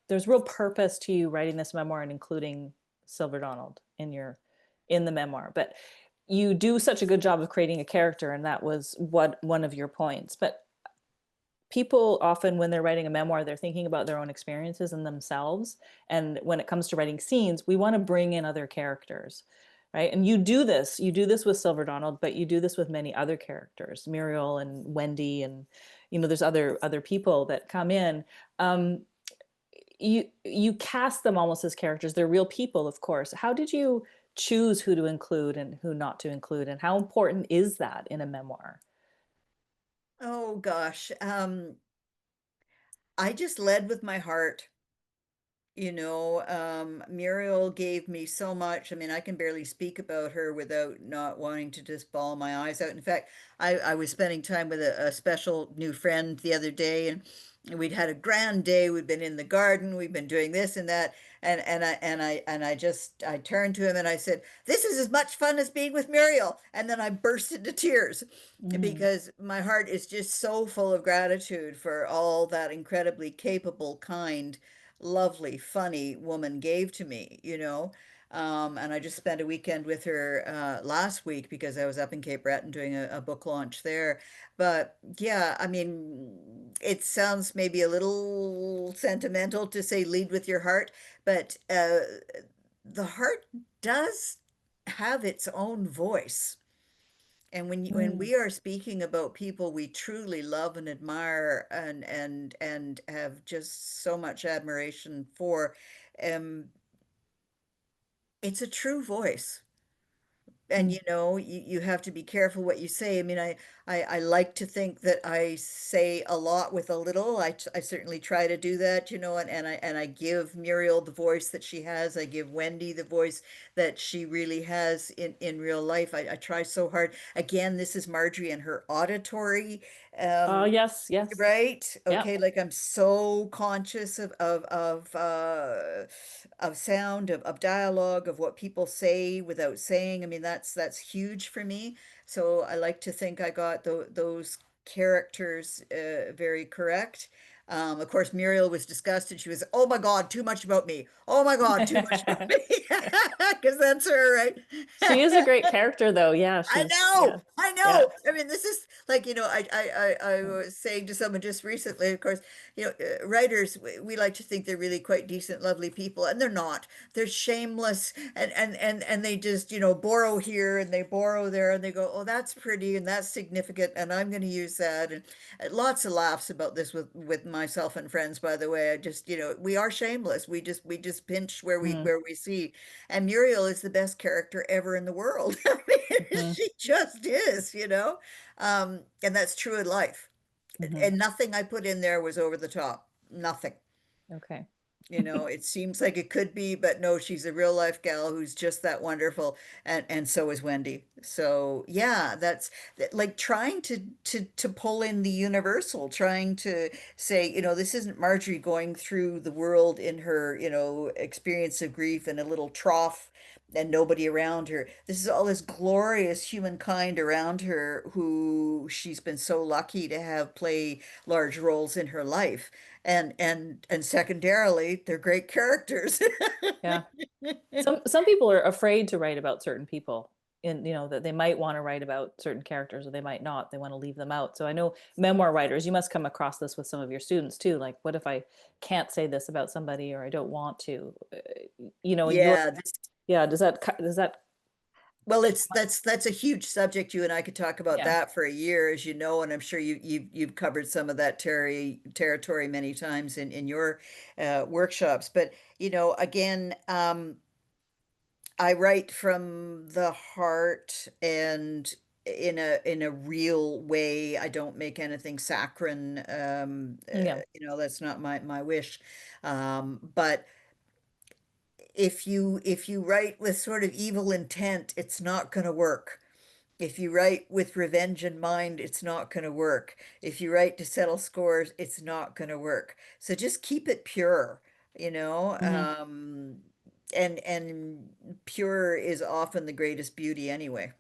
there's real purpose to you writing this memoir and including Silver Donald in the memoir. But you do such a good job of creating a character, and that was what one of your points. But people often, when they're writing a memoir, they're thinking about their own experiences and themselves. And when it comes to writing scenes, we want to bring in other characters, right? And you do this with Silver Donald, but you do this with many other characters, Muriel and Wendy, and there's other people that come in. Um, you cast them almost as characters. They're real people, of course. How did you choose who to include and who not to include, and how important is that in a memoir? Oh gosh. I just led with my heart. Muriel gave me so much. I mean, I can barely speak about her without not wanting to just bawl my eyes out. In fact, I was spending time with a special new friend the other day, and we'd had a grand day. We'd been in the garden, we've been doing this and that, and I turned to him and I said, "This is as much fun as being with Muriel." And then I burst into tears Mm, because my heart is just so full of gratitude for all that incredibly capable, kind, lovely, funny woman gave to me. And I just spent a weekend with her last week because I was up in Cape Breton doing a book launch there. But yeah, I mean, it sounds maybe a little sentimental to say lead with your heart, but the heart does have its own voice. And when mm, we are speaking about people we truly love and admire and have just so much admiration for, um, it's a true voice. And mm. you have to be careful what you say. I mean, I like to think that I say a lot with a little. I certainly try to do that, and I give Muriel the voice that she has. I give Wendy the voice that she really has in real life. I try so hard. Again, this is Marjorie and her auditory. Oh, Um, yes, yes. Right. Yeah. Okay. Like I'm so conscious of sound, of dialogue, of what people say without saying. I mean, that's huge for me. So I like to think I got those characters very correct. Of course, Muriel was disgusted. She was, "Oh my God, too much about me. Oh my God, too much about me." Because that's her, right? She is a great character, though. Yeah, I she's, yeah, know, I yeah. know. I mean, this is like, I was saying to someone just recently, of course, writers, we like to think they're really quite decent, lovely people, and they're not. They're shameless, and they just, borrow here and they borrow there, and they go, "Oh, that's pretty and that's significant, and I'm going to use that." And lots of laughs about this with myself and friends, by the way. I just, we are shameless. We just pinch where we Mm, where we see. And Muriel is the best character ever in the world. I mean, hmm, she just is. And that's true in life. hmm. And nothing I put in there was over the top. Nothing. Okay. It seems like it could be, but no, she's a real life gal who's just that wonderful, and so is Wendy. So yeah, that's like trying to pull in the universal, trying to say, this isn't Marjorie going through the world in her, experience of grief in a little trough and nobody around her. This is all this glorious humankind around her who she's been so lucky to have play large roles in her life. And secondarily, they're great characters. Yeah. Some people are afraid to write about certain people, and that they might want to write about certain characters or they might not. They want to leave them out. So I know memoir writers, you must come across this with some of your students too. Like, what if I can't say this about somebody or I don't want to? And your Yeah, yeah, does that well, that's a huge subject. You and I could talk about yeah. that for a year, as you know, and I'm sure you've covered some of that territory many times in your workshops. But again, I write from the heart and in a real way. I don't make anything saccharine. Yeah. That's not my wish. But if you write with sort of evil intent, it's not going to work. If you write with revenge in mind, it's not going to work. If you write to settle scores, it's not going to work. So just keep it pure, you know. Hmm. And pure is often the greatest beauty anyway.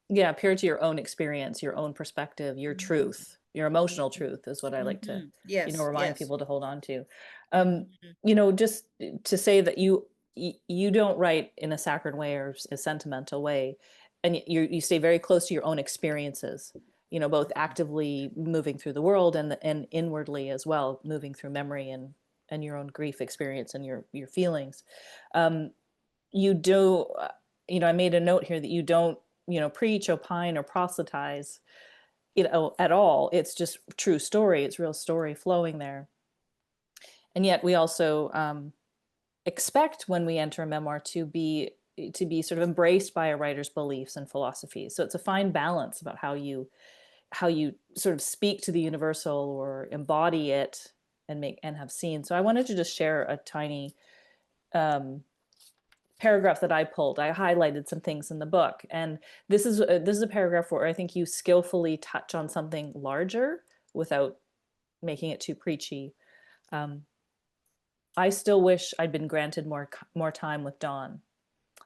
Yeah, pure to your own experience, your own perspective, your Mhm, truth, your emotional mhm, truth is what I like to, Yes, remind yes. people to hold on to. Um, Mhm. just to say that you don't write in a saccharine way or a sentimental way, and you stay very close to your own experiences, both actively moving through the world and inwardly as well, moving through memory and your own grief experience and your feelings. Um, you do I made a note here that you don't, preach, opine, or proselytize, at all. It's just true story. It's real story flowing there. And yet we also expect when we enter a memoir to be sort of embraced by a writer's beliefs and philosophies. So it's a fine balance about how you sort of speak to the universal or embody it and have seen. So I wanted to just share a tiny um, paragraph that I pulled. I highlighted some things in the book, and this is a paragraph where I think you skillfully touch on something larger without making it too preachy. Um, I still wish I'd been granted more time with Dawn,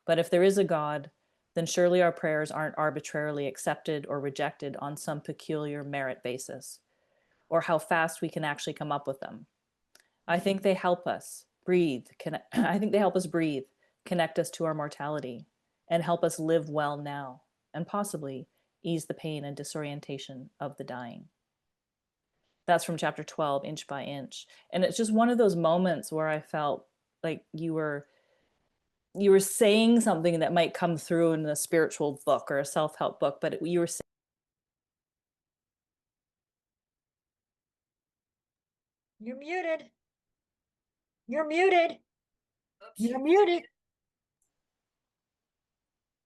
but if there is a God, then surely our prayers aren't arbitrarily accepted or rejected on some peculiar merit basis, or how fast we can actually come up with them. I think they help us breathe. I think they help us breathe, connect us to our mortality, and help us live well now, and possibly ease the pain and disorientation of the dying. That's from chapter 12, Inch by Inch. And it's just one of those moments where I felt like you were saying something that might come through in a spiritual book or a self-help book, but you were You're muted. You're muted. You're Oops. muted.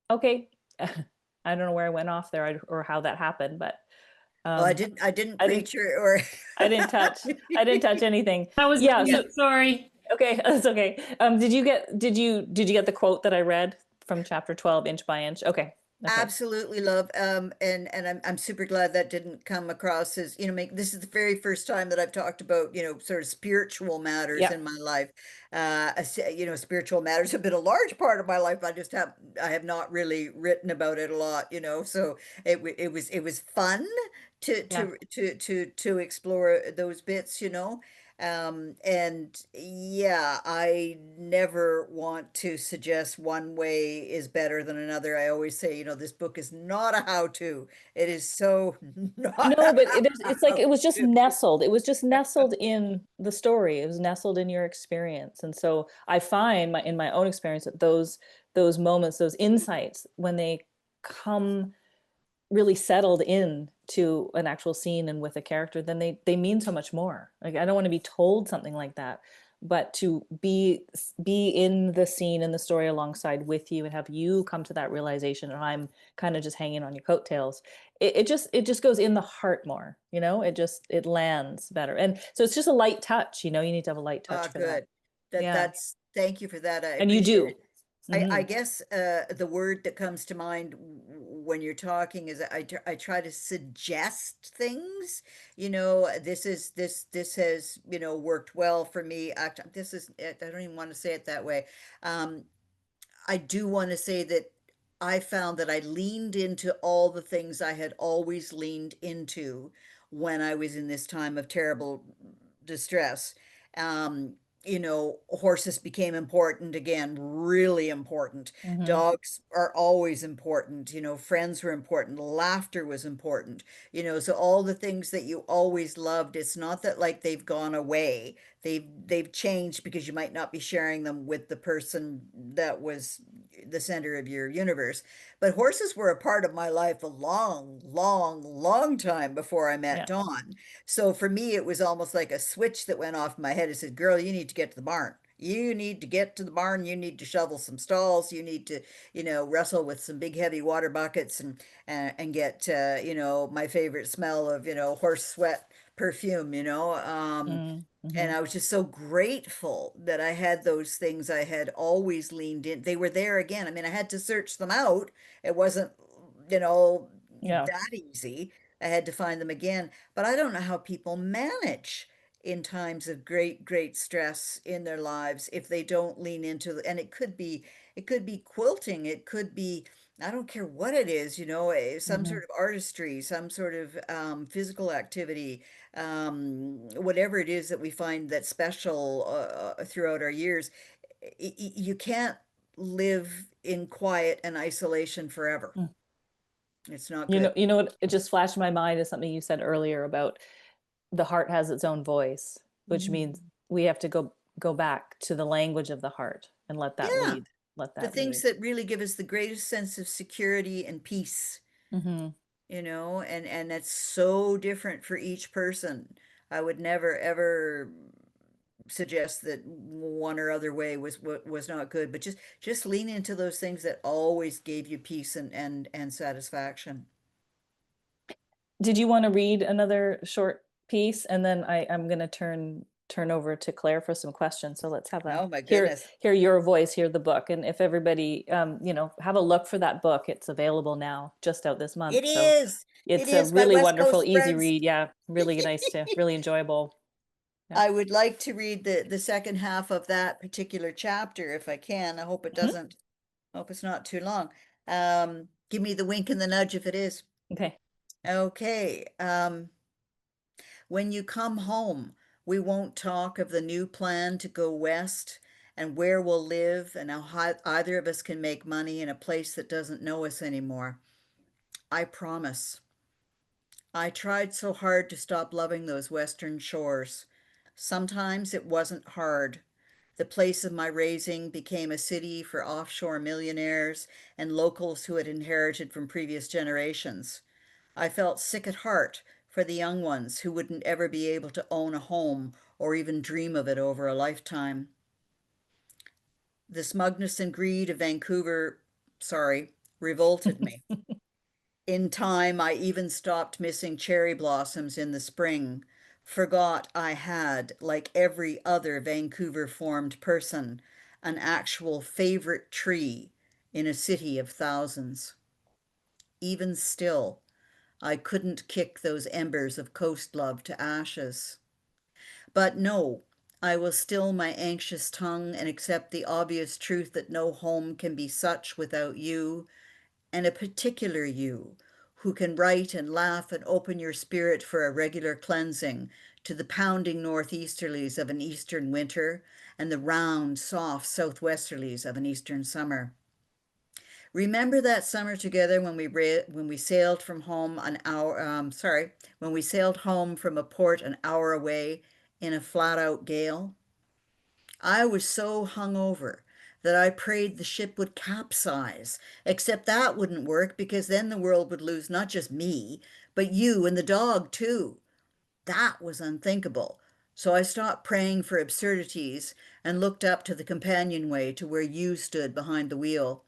okay. I don't know where I went off there or how that happened, but Well, um, I didn't I didn't preach or I didn't touch I didn't touch anything. I was Yeah, yeah. so muted. Sorry. okay, that's okay. Did you get the quote that I read from chapter 12, Inch by Inch? Okay. Okay. Absolutely love, and I'm super glad that didn't come across as, make this is the very first time that I've talked about, sort of spiritual matters Yeah. in my life. Spiritual matters have been a large part of my life. I have not really written about it a lot, so it was fun to Yeah. explore those bits, and yeah, I never want to suggest one way is better than another. I always say, this book is not a how-to. It is so not No, but a it's like it was just how-to. nestled. It was just nestled in the story. It was nestled in your experience. And so I find in my own experience that those moments, those insights, when they come really settled in to an actual scene and with a character, then they mean so much more. Like I don't want to be told something like that, but to be in the scene and the story alongside with you and have you come to that realization, and I'm kind of just hanging on your coattails. It just goes in the heart more, it lands better. And so it's just a light touch, you need to have a light touch for that. Good. Yeah. Thank you for that. I And you appreciate do. it. I Hmm. guess the word that comes to mind when you're talking is I try to suggest things. This has worked well for me. This is I don't even want to say it that way. Um, I do want to say that I found that I leaned into all the things I had always leaned into when I was in this time of terrible distress. Um, Horses became important again, really important. Hmm. Dogs are always important. Friends were important. Laughter was important. So all the things that you always loved, it's not that like they've gone away. They've changed because you might not be sharing them with the person that was the center of your universe. But horses were a part of my life a long, long, long time before I met Yeah. Dawn. So for me, it was almost like a switch that went off in my head. It said, girl, you need to get to the barn. You need to get to the barn. You need to shovel some stalls. You need to, wrestle with some big heavy water buckets and get, my favorite smell of, horse sweat perfume, and Mm-hmm. I was just so grateful that I had those things I had always leaned in. They were there again. I mean, I had to search them out. It wasn't, Yeah. that easy. I had to find them again. But I don't know how people manage in times of great, great stress in their lives if they don't lean into, and it could be quilting, it could be, I don't care what it is, some Hmm. sort of artistry, some sort of physical activity, whatever it is that we find that's special throughout our years. You can't live in quiet and isolation forever. It's not You know, good. you know what? It just flashed in my mind is something you said earlier about the heart has its own voice, which means Mhm. we have to go back to the language of the heart and let that Yeah. lead. let The that things read. that really give us the greatest sense of security and peace, Hmm. and that's so different for each person. I would never ever suggest that one or other way was not good, but just lean into those things that always gave you peace and satisfaction. Did you want to read another short piece? And then I'm going to turn over to Claire for some questions. So let's have a Oh my hear goodness. hear your voice, hear the book. And if everybody, have a look for that book. It's available now, just out this month. It So is. It it's a is my really West wonderful, Coast easy friends. read. Yeah, really nice to, really enjoyable. Yeah. I would like to read the second half of that particular chapter if I can. I hope it Mhm. doesn't. Hope it's not too long. Give me the wink and the nudge if it is. Okay. Okay. When you come home, we won't talk of the new plan to go west and where we'll live and how either of us can make money in a place that doesn't know us anymore. I promise. I tried so hard to stop loving those western shores. Sometimes it wasn't hard. The place of my raising became a city for offshore millionaires and locals who had inherited from previous generations. I felt sick at heart for the young ones who wouldn't ever be able to own a home or even dream of it over a lifetime. The smugness and greed of Vancouver, sorry, revolted me. In time, I even stopped missing cherry blossoms in the spring, forgot I had, like every other Vancouver formed person, an actual favorite tree in a city of thousands. Even still, I couldn't kick those embers of coast love to ashes. But no, I will still my anxious tongue and accept the obvious truth that no home can be such without you, and a particular you, who can write and laugh and open your spirit for a regular cleansing to the pounding northeasterlies of an eastern winter and the round, soft southwesterlies of an eastern summer. Remember that summer together when we sailed from home an hour when we sailed home from a port an hour away in a flat out gale? I was so hungover that I prayed the ship would capsize, except that wouldn't work because then the world would lose not just me, but you and the dog too. That was unthinkable. So I stopped praying for absurdities and looked up to the companionway to where you stood behind the wheel.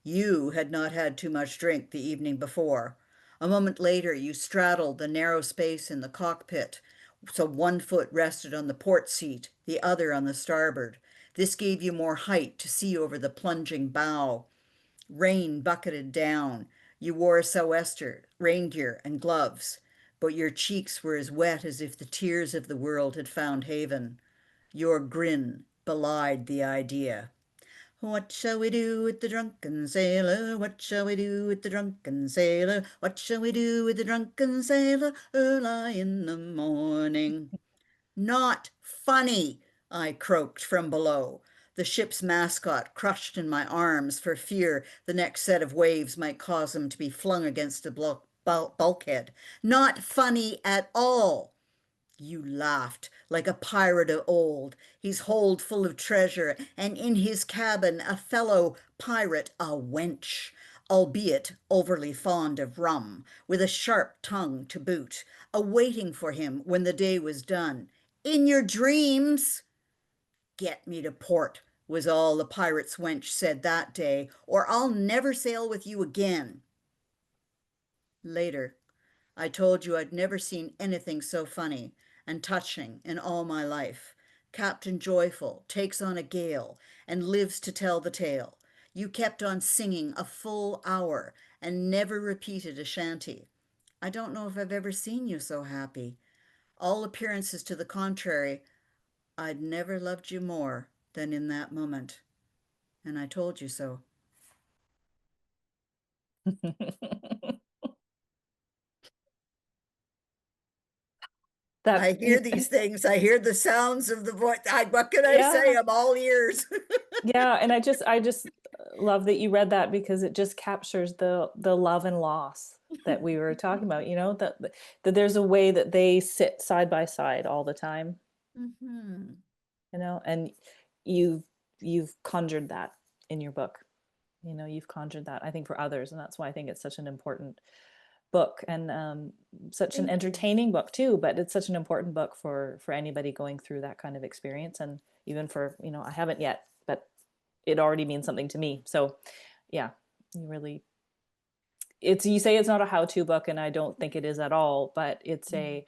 You had not had too much drink the evening before. A moment later, you straddled the narrow space in the cockpit, so one foot rested on the port seat, the other on the starboard. This gave you more height to see over the plunging bow. Rain bucketed down. You wore a sou'wester, rain gear, and gloves, but your cheeks were as wet as if the tears of the world had found haven. Your grin belied the idea. What shall we do with the drunken sailor? What shall we do with the drunken sailor? What shall we do with the drunken sailor early in the morning? Not funny, I croaked from below, the ship's mascot crushed in my arms for fear the next set of waves might cause him to be flung against a bulkhead. Not funny at all. You laughed like a pirate of old, his hold full of treasure, and in his cabin a fellow pirate, a wench, albeit overly fond of rum, with a sharp tongue to boot, awaiting for him when the day was done. In your dreams, get me to port, was all the pirate's wench said that day, or I'll never sail with you again. Later, I told you I'd never seen anything so funny and touching in all my life. Captain Joyful takes on a gale and lives to tell the tale. You kept on singing a full hour and never repeated a shanty. I don't know if I've ever seen you so happy. All appearances to the contrary, I'd never loved you more than in that moment. And I told you so. That, I hear these things. I hear the sounds of the voice. What can I say? yeah. I'm all ears. Yeah, and I just love that you read that because it just captures the love and loss that we were talking about, that there's a way that they sit side by side all the time, Mhm. and you've you've conjured that in your book. You know, you've conjured that, I think, for others, and that's why I think it's such an important book, and such an Thank you. entertaining book too, but it's such an important book for anybody going through that kind of experience. And even for, you know, I haven't yet, but it already means something to me. So yeah, you really, it's, you say it's not a how-to book, and I don't think it is at all, but it's a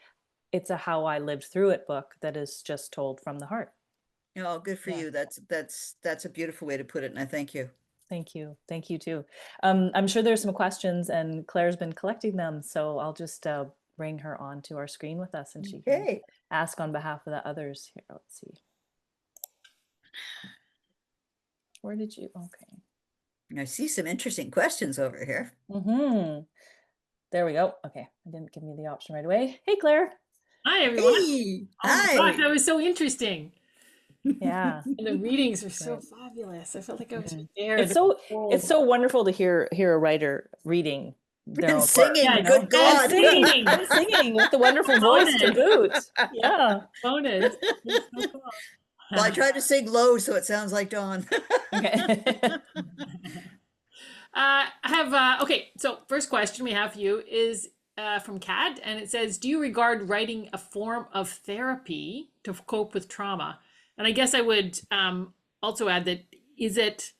how I lived through it book that is just told from the heart. Oh, good for Yeah. you. That's a beautiful way to put it, and I thank you. Thank you. Thank you too. I'm sure there's some questions, and Claire's been collecting them, so I'll just bring her onto our screen with us, and she can Okay. ask on behalf of the others here. Let's see. Where did you? Okay. I see some interesting questions over here. There we go. Okay, I didn't give me the option right away. Hey, Claire. Hi, everyone. Hey, Oh my hi. gosh, that was so interesting. Yeah. And the readings are so Right. fabulous. I felt like I was there. It's so wonderful to hear a writer reading their And own work, singing, you know? good God. singing. And singing with the wonderful voice to boot. Yeah. Bonus. It's so cool. Well, I tried to sing low so it sounds like Dawn. Okay. I have, okay, so first question we have for you is from Kat, and it says, do you regard writing a form of therapy to cope with trauma? And I guess I would also add that, is it,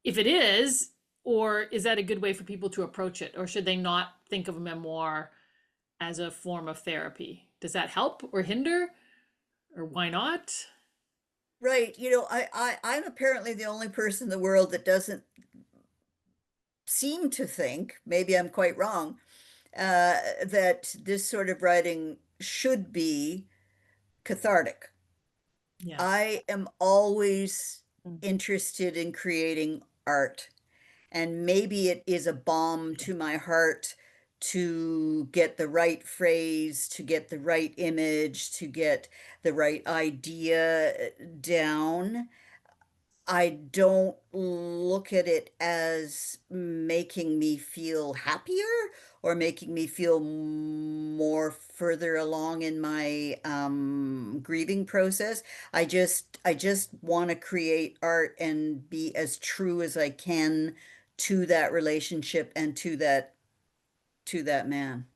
if it is, or is that a good way for people to approach it? Or should they not think of a memoir as a form of therapy? Does that help or hinder? Or why not? Right. You know, I'm apparently the only person in the world that doesn't seem to think, maybe I'm quite wrong, that this sort of writing should be cathartic. Yeah. I am always Mm. interested in creating art, and maybe it is a balm to my heart to get the right phrase, to get the right image, to get the right idea down. I don't look at it as making me feel happier or making me feel more further along in my grieving process. I just want to create art and be as true as I can to that relationship and to that man.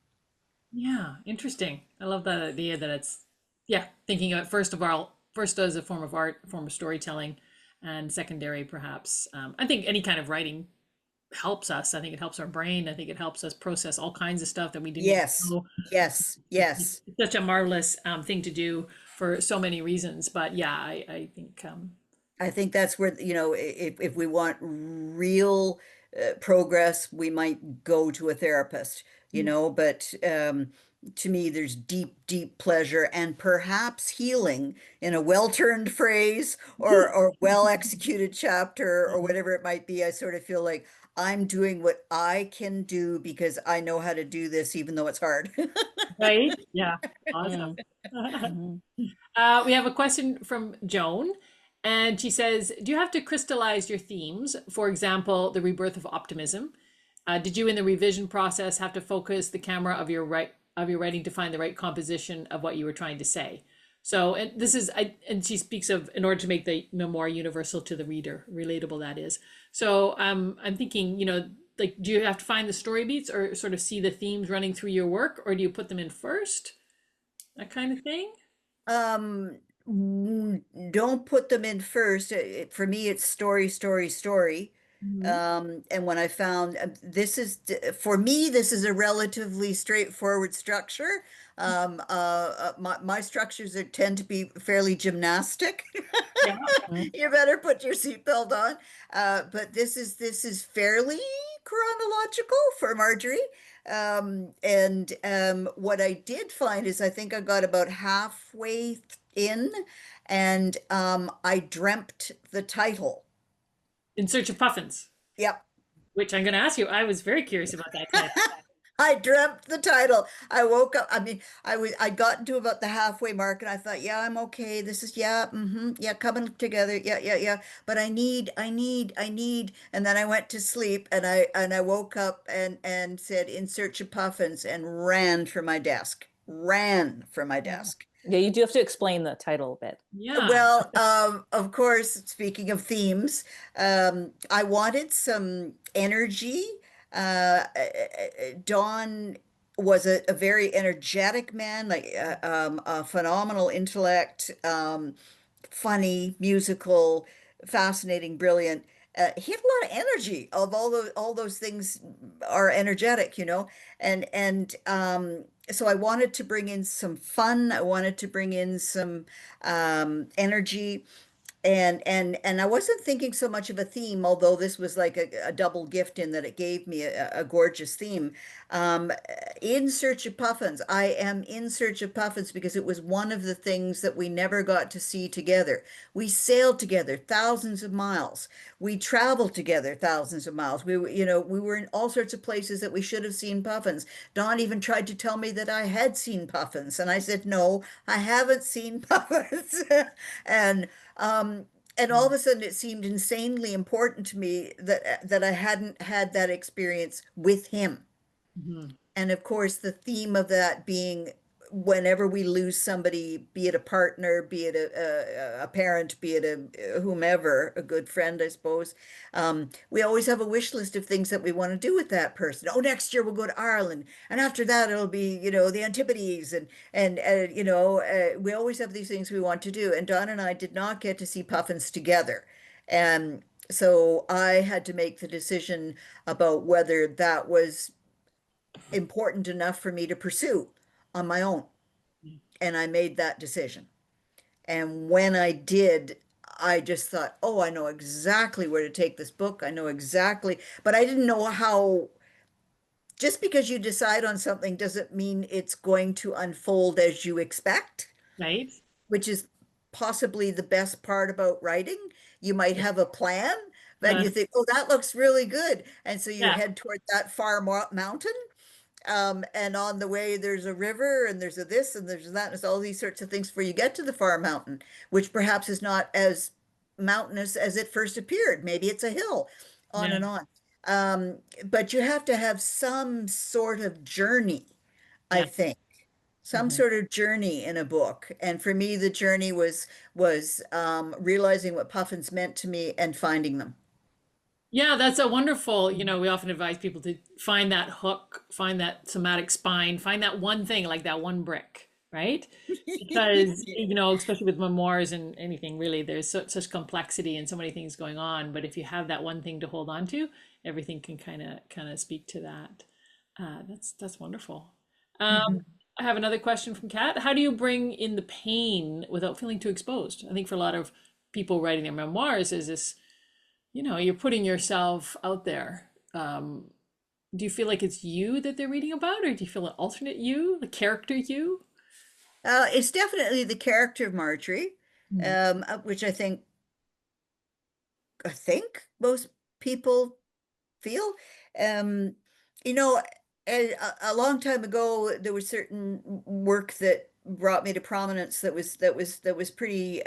Yeah, interesting. I love that idea that it's, yeah, thinking of it first of all, first as a form of art, a form of storytelling, and secondary perhaps. I think any kind of writing helps us. I think it helps our brain. I think it helps us process all kinds of stuff that we didn't even Yes, know. yes, yes. It's such a marvelous thing to do for so many reasons. But yeah, I think I think that's where, if we want real progress, we might go to a therapist, but to me, there's deep, deep pleasure and perhaps healing in a well-turned phrase or well-executed chapter or whatever it might be. I sort of feel like I'm doing what I can do because I know how to do this, even though it's hard. right. Yeah, Mm. awesome. Mhm. We have a question from Joan, and she says, do you have to crystallize your themes? For example, the rebirth of optimism. Did you, in the revision process, have to focus the camera of your writing to find the right composition of what you were trying to say? So, and this is, and she speaks of, in order to make the memoir universal to the reader, relatable that is. So, I'm thinking, like, do you have to find the story beats or sort of see the themes running through your work, or do you put them in first? That kind of thing. Um, don't put them in first. For me, it's story, story, story. Mhm. And when I found for me, this is a relatively straightforward structure. My structures tend to be fairly gymnastic. Yeah. Mm. You better put your seatbelt on. But this is fairly chronological for Marjorie. And what I did find is I think I got about halfway in, and I dreamt the title. In Search of Puffins, Yep. which I'm going to ask you. I was very curious about that title. I dreamt the title. I woke up. I mean, I'd gotten to about the halfway mark and I thought, yeah, I'm okay. This is, yeah, yeah, coming together. Yeah, yeah, yeah. But I need. And then I went to sleep and I woke up and said, In Search of Puffins, and ran for my desk. Ran for my Yeah. desk. Yeah, you do have to explain the title a bit. Yeah. Well, of course, speaking of themes, I wanted some energy. Don was a very energetic man, like a phenomenal intellect, funny, musical, fascinating, brilliant. He had a lot of energy. Of all those things are energetic, and so I wanted to bring in some fun. I wanted to bring in some energy. And I wasn't thinking so much of a theme, although this was like a double gift in that it gave me a gorgeous theme. Um, in Search of Puffins, I am in search of puffins because it was one of the things that we never got to see together. We sailed together thousands of miles. We traveled together thousands of miles. We were in all sorts of places that we should have seen puffins. Don even tried to tell me that I had seen puffins, and I said, no, I haven't seen puffins. And and all of a sudden, it seemed insanely important to me that I hadn't had that experience with him. Mhm. And of course, the theme of that being whenever we lose somebody, be it a partner, be it a parent, be it a whomever, a good friend, I suppose, we always have a wish list of things that we want to do with that person. Oh, next year we'll go to Ireland, and after that it'll be, the Antipodes, and we always have these things we want to do. And Don and I did not get to see Puffins together, and so I had to make the decision about whether that was important enough for me to pursue on my own. And I made that decision. And when I did, I just thought, oh, I know exactly where to take this book. I know exactly, but I didn't know how. Just because you decide on something doesn't mean it's going to unfold as you expect, Right? which is possibly the best part about writing. You might have a plan, then Uh, you think, oh, that looks really good. And so you yeah. head toward that far mountain. And on the way, there's a river and there's a this and there's that. And there's all these sorts of things before you get to the far mountain, which perhaps is not as mountainous as it first appeared. Maybe it's a hill, on Yeah. and on. But you have to have some sort of journey, I Yeah. think, some Mhm. sort of journey in a book. And for me, the journey was realizing what puffins meant to me and finding them. Yeah, that's a wonderful, we often advise people to find that hook, find that somatic spine, find that one thing, like that one brick, right? Because, especially with memoirs and anything really, there's such complexity and so many things going on. But if you have that one thing to hold on to, everything can kind of speak to that. That's wonderful. Um, Mhm. I have another question from Kat. How do you bring in the pain without feeling too exposed? I think for a lot of people writing their memoirs, is this you're putting yourself out there. Do you feel like it's you that they're reading about, or do you feel an alternate you, the character you? It's definitely the character of Marjorie, Mm. which I think most people feel. Um, you know, a long time ago, there was certain work that brought me to prominence that was pretty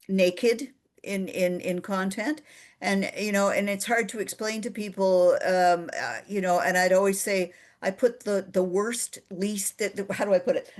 naked in content, and it's hard to explain to people, and I'd always say I put the worst least that how do I put it?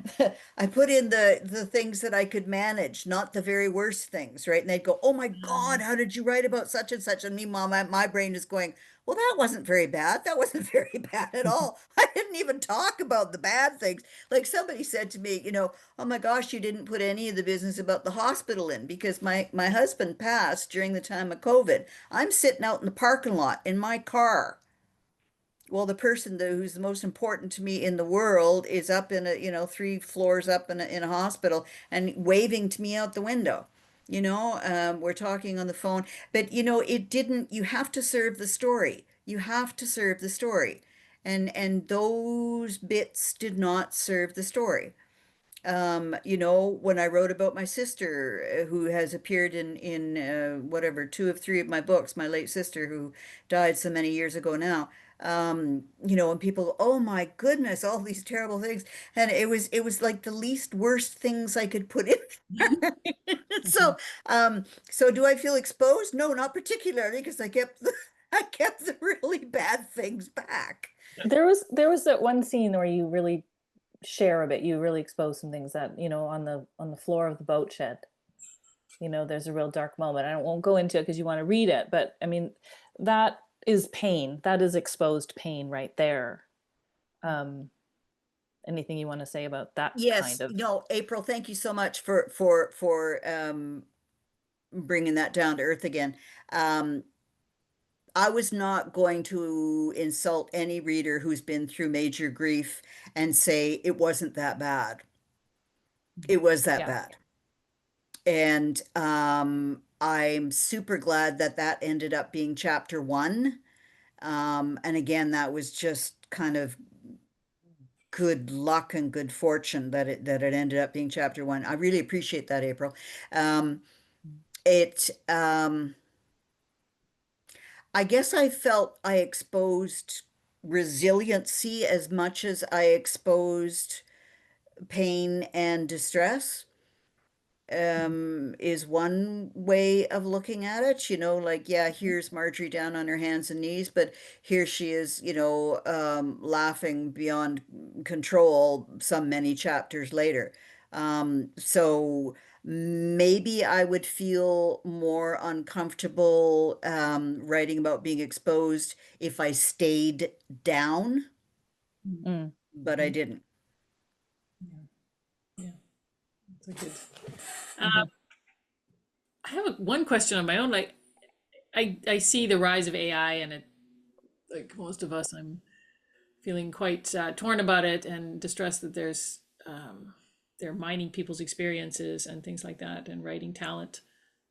I put in the things that I could manage, not the very worst things, right? And they'd go, oh my God, how did you write about such and such? And meanwhile my brain is going, well, that wasn't very bad. That wasn't very bad at all. I didn't even talk about the bad things. Like somebody said to me, oh my gosh, you didn't put any of the business about the hospital in because my husband passed during the time of COVID. I'm sitting out in the parking lot in my car. Well, the person who's the most important to me in the world is up in three floors up in a hospital and waving to me out the window. We're talking on the phone, but it didn't, you have to serve the story. You have to serve the story. And those bits did not serve the story. When I wrote about my sister, who has appeared in whatever two of three of my books, my late sister who died so many years ago now. And people go, oh my goodness, all these terrible things, and it was like the least worst things I could put in. Mhm. So, so do I feel exposed? No, not particularly, because I kept the really bad things back. There was that one scene where you really share a bit. You really expose some things that, on the floor of the boat shed, there's a real dark moment. I won't go into it because you want to read it, but I mean, that is pain. That is exposed pain right there. Anything you want to say about that kind Yes, of? no, April, thank you so much for bringing that down to earth again. Um, I was not going to insult any reader who's been through major grief and say it wasn't that bad. It was that Yeah. bad. And I'm super glad that that ended up being chapter one. And again, that was just kind of good luck and good fortune that it ended up being chapter one. I really appreciate that, April. It I guess I felt I exposed resiliency as much as I exposed pain and distress. Is one way of looking at it. Like, yeah, here's Marjorie down on her hands and knees, but here she is, laughing beyond control some many chapters later. So maybe I would feel more uncomfortable writing about being exposed if I stayed down, Mm. but I didn't. Yeah, that's a good. Mhm. I have one question on my own. Like, I see the rise of AI, and it, like most of us, I'm feeling quite torn about it and distressed that they're mining people's experiences and things like that and writing talent.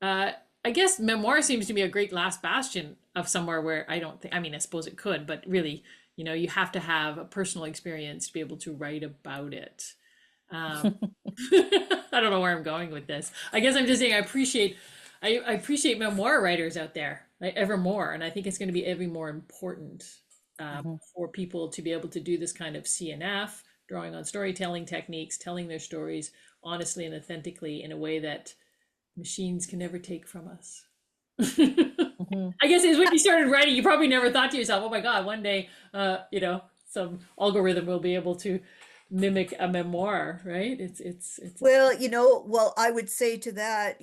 Uh, I guess memoir seems to be a great last bastion of somewhere where I don't think, I mean, I suppose it could, but really, you have to have a personal experience to be able to write about it. Um, I don't know where I'm going with this. I guess I'm just saying I appreciate memoir writers out there, like, ever more, and I think it's going to be ever more important Mhm. for people to be able to do this kind of CNF, drawing on storytelling techniques, telling their stories honestly and authentically in a way that machines can never take from us. Mhm. I guess is when you started writing, you probably never thought to yourself, "Oh my God, one day, some algorithm will be able to mimic a memoir," right? It's. Well, I would say to that,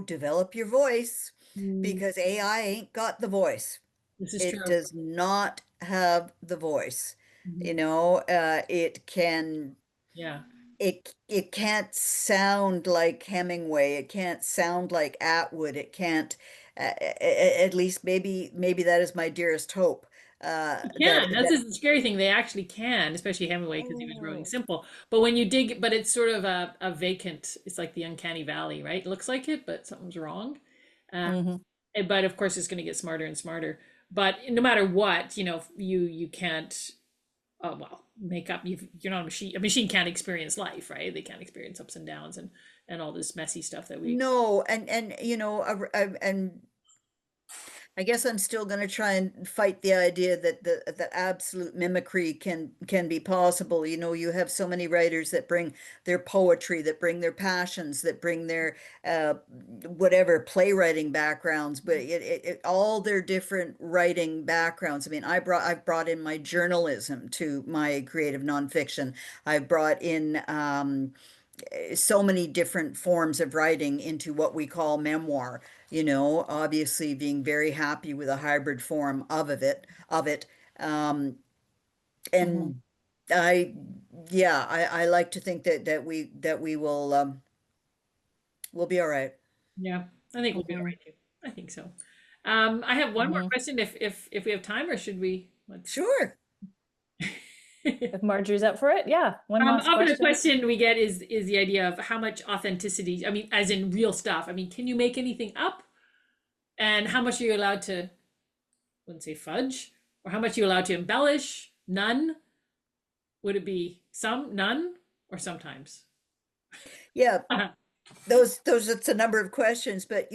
develop your voice Mm, because AI ain't got the voice. this is It true. does not have the voice. Mhm. It can Yeah. it can't sound like Hemingway. It can't sound like Atwood. It can't at least maybe that is my dearest hope. You That can. That's that just the scary thing. They actually can, especially Hemingway because he was writing Oh. simple. But when you dig, but it's sort of a vacant, it's like the uncanny valley, right? It looks like it, but something's wrong. Uh, Mhm. but of course, it's going to get smarter and smarter. But no matter what, you can't, well, make up. You're not a machine. A machine can't experience life, right? They can't experience ups and downs and all this messy stuff that we. No, and and I guess I'm still going to try and fight the idea that that absolute mimicry can be possible. You have so many writers that bring their poetry, that bring their passions, that bring their whatever playwriting backgrounds, but all their different writing backgrounds. I mean, I've brought in my journalism to my creative nonfiction. I've brought in so many different forms of writing into what we call memoir, obviously being very happy with a hybrid form of it. Um, Mhm. and I, yeah, I like to think that we will be all right. Yeah, I think we'll be all Mhm. right too. I think so. I have one more Mhm. question if we have time, or should we? Let's. Sure. If Marjorie's up for it, yeah. One last Often a question. question we get is the idea of how much authenticity. I mean, as in real stuff. I mean, can you make anything up? And how much are you allowed to? I wouldn't say fudge, or how much are you allowed to embellish? None. Would it be some, none, or sometimes? Yeah, those it's a number of questions, but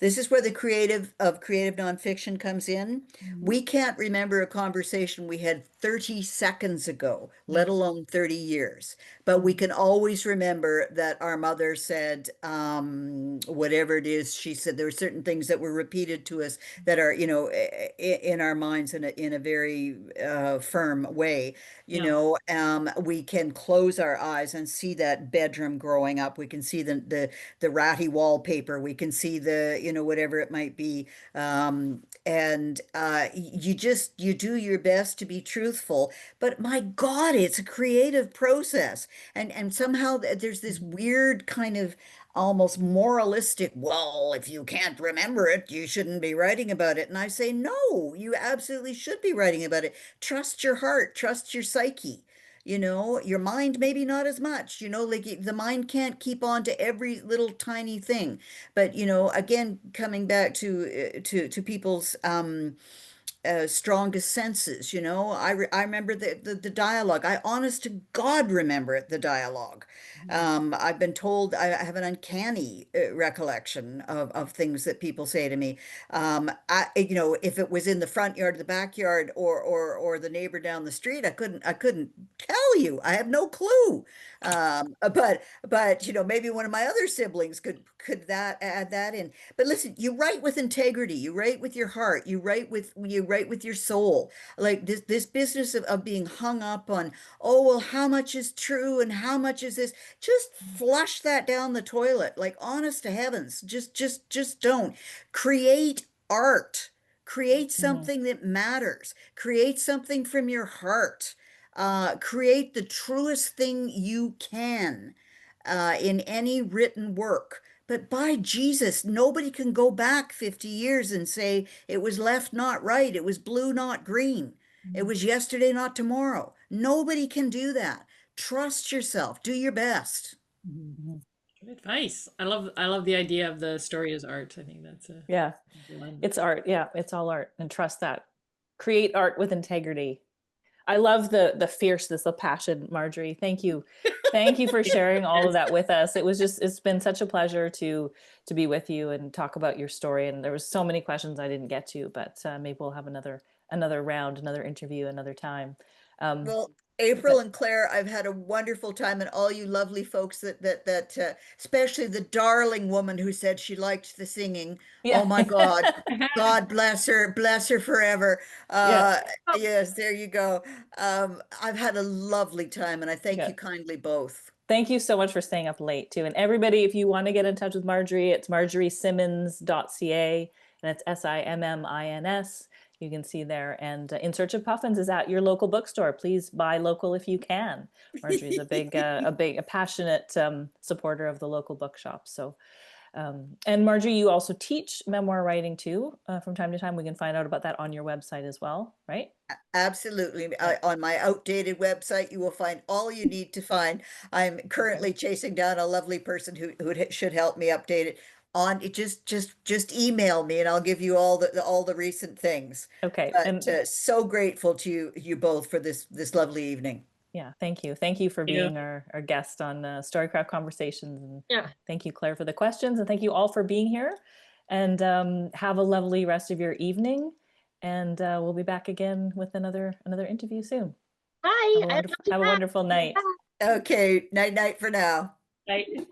this is where the creative nonfiction comes in. Mhm. We can't remember a conversation we had 30 seconds ago, let No. alone 30 years. but we can always remember that our mother said, whatever it is, she said there were certain things that were repeated to us that are, in our minds in a very firm way. Yeah. We can close our eyes and see that bedroom growing up. We can see the ratty wallpaper. We can see whatever it might be. And you do your best to be truthful, but my God, it's a creative process. And somehow there's this weird kind of almost moralistic, well, if you can't remember it, you shouldn't be writing about it. And I say, no, you absolutely should be writing about it. Trust your heart, trust your psyche. Your mind, maybe not as much, like the mind can't keep on to every little tiny thing. But, again, coming back to people's strongest senses. I remember the dialogue. I honest to God remember it, the dialogue. I've been told I have an uncanny recollection of things that people say to me. If it was in the front yard, the backyard, or the neighbor down the street, I couldn't tell you. I have no clue. But maybe one of my other siblings could that add that in. But listen, you write with integrity, you write with your heart, you write with your soul. Like this business of being hung up on, oh well, how much is true and how much is this? Just flush that down the toilet. Like honest to heavens, just don't. Create art. Create Mhm. something that matters. Create something from your heart. Create the truest thing you can in any written work. But by Jesus, nobody can go back 50 years and say it was left not right, it was blue not green, it Mhm. was yesterday not tomorrow. Nobody can do that. Trust yourself, do your best. Mhm. Mhm. Good advice. I love the idea of the story as art. I think that's a Yeah, good one. it's art. Yeah, it's all art, and trust that. Create art with integrity. I love the fierceness, the passion, Marjorie. Thank you. Thank you for sharing all of that with us. It's been such a pleasure to be with you and talk about your story. And there was so many questions I didn't get to, but maybe we'll have another round, another interview, another time. Um, Well, April but and Claire, I've had a wonderful time, and all you lovely folks especially the darling woman who said she liked the singing. Oh yeah, my God, God bless her forever. yeah, Uh, yes, there you go. I've had a lovely time, and I thank yeah. you kindly both. Thank you so much for staying up late too. And everybody, if you want to get in touch with Marjorie, it's marjoriesimmons.ca, and it's Simmins. You can see there. And In Search of Puffins is at your local bookstore. Please buy local if you can. Marjorie's a passionate supporter of the local bookshop. So, and Marjorie, you also teach memoir writing too from time to time. We can find out about that on your website as well, right? Absolutely. Yeah. On my outdated website, you will find all you need to find. I'm Okay. currently chasing down a lovely person who should help me update it. On it, just email me and I'll give you all the recent things. Okay. But And so grateful to you both for this lovely evening. yeah, thank you. Thank you for Yeah. being our guest on Storycraft Conversations. And Yeah. thank you, Claire, for the questions. And thank you all for being here. And have a lovely rest of your evening. And we'll be back again with another interview soon. Hi, I'd love to Have a chat. wonderful night. Okay, night night for now. Right.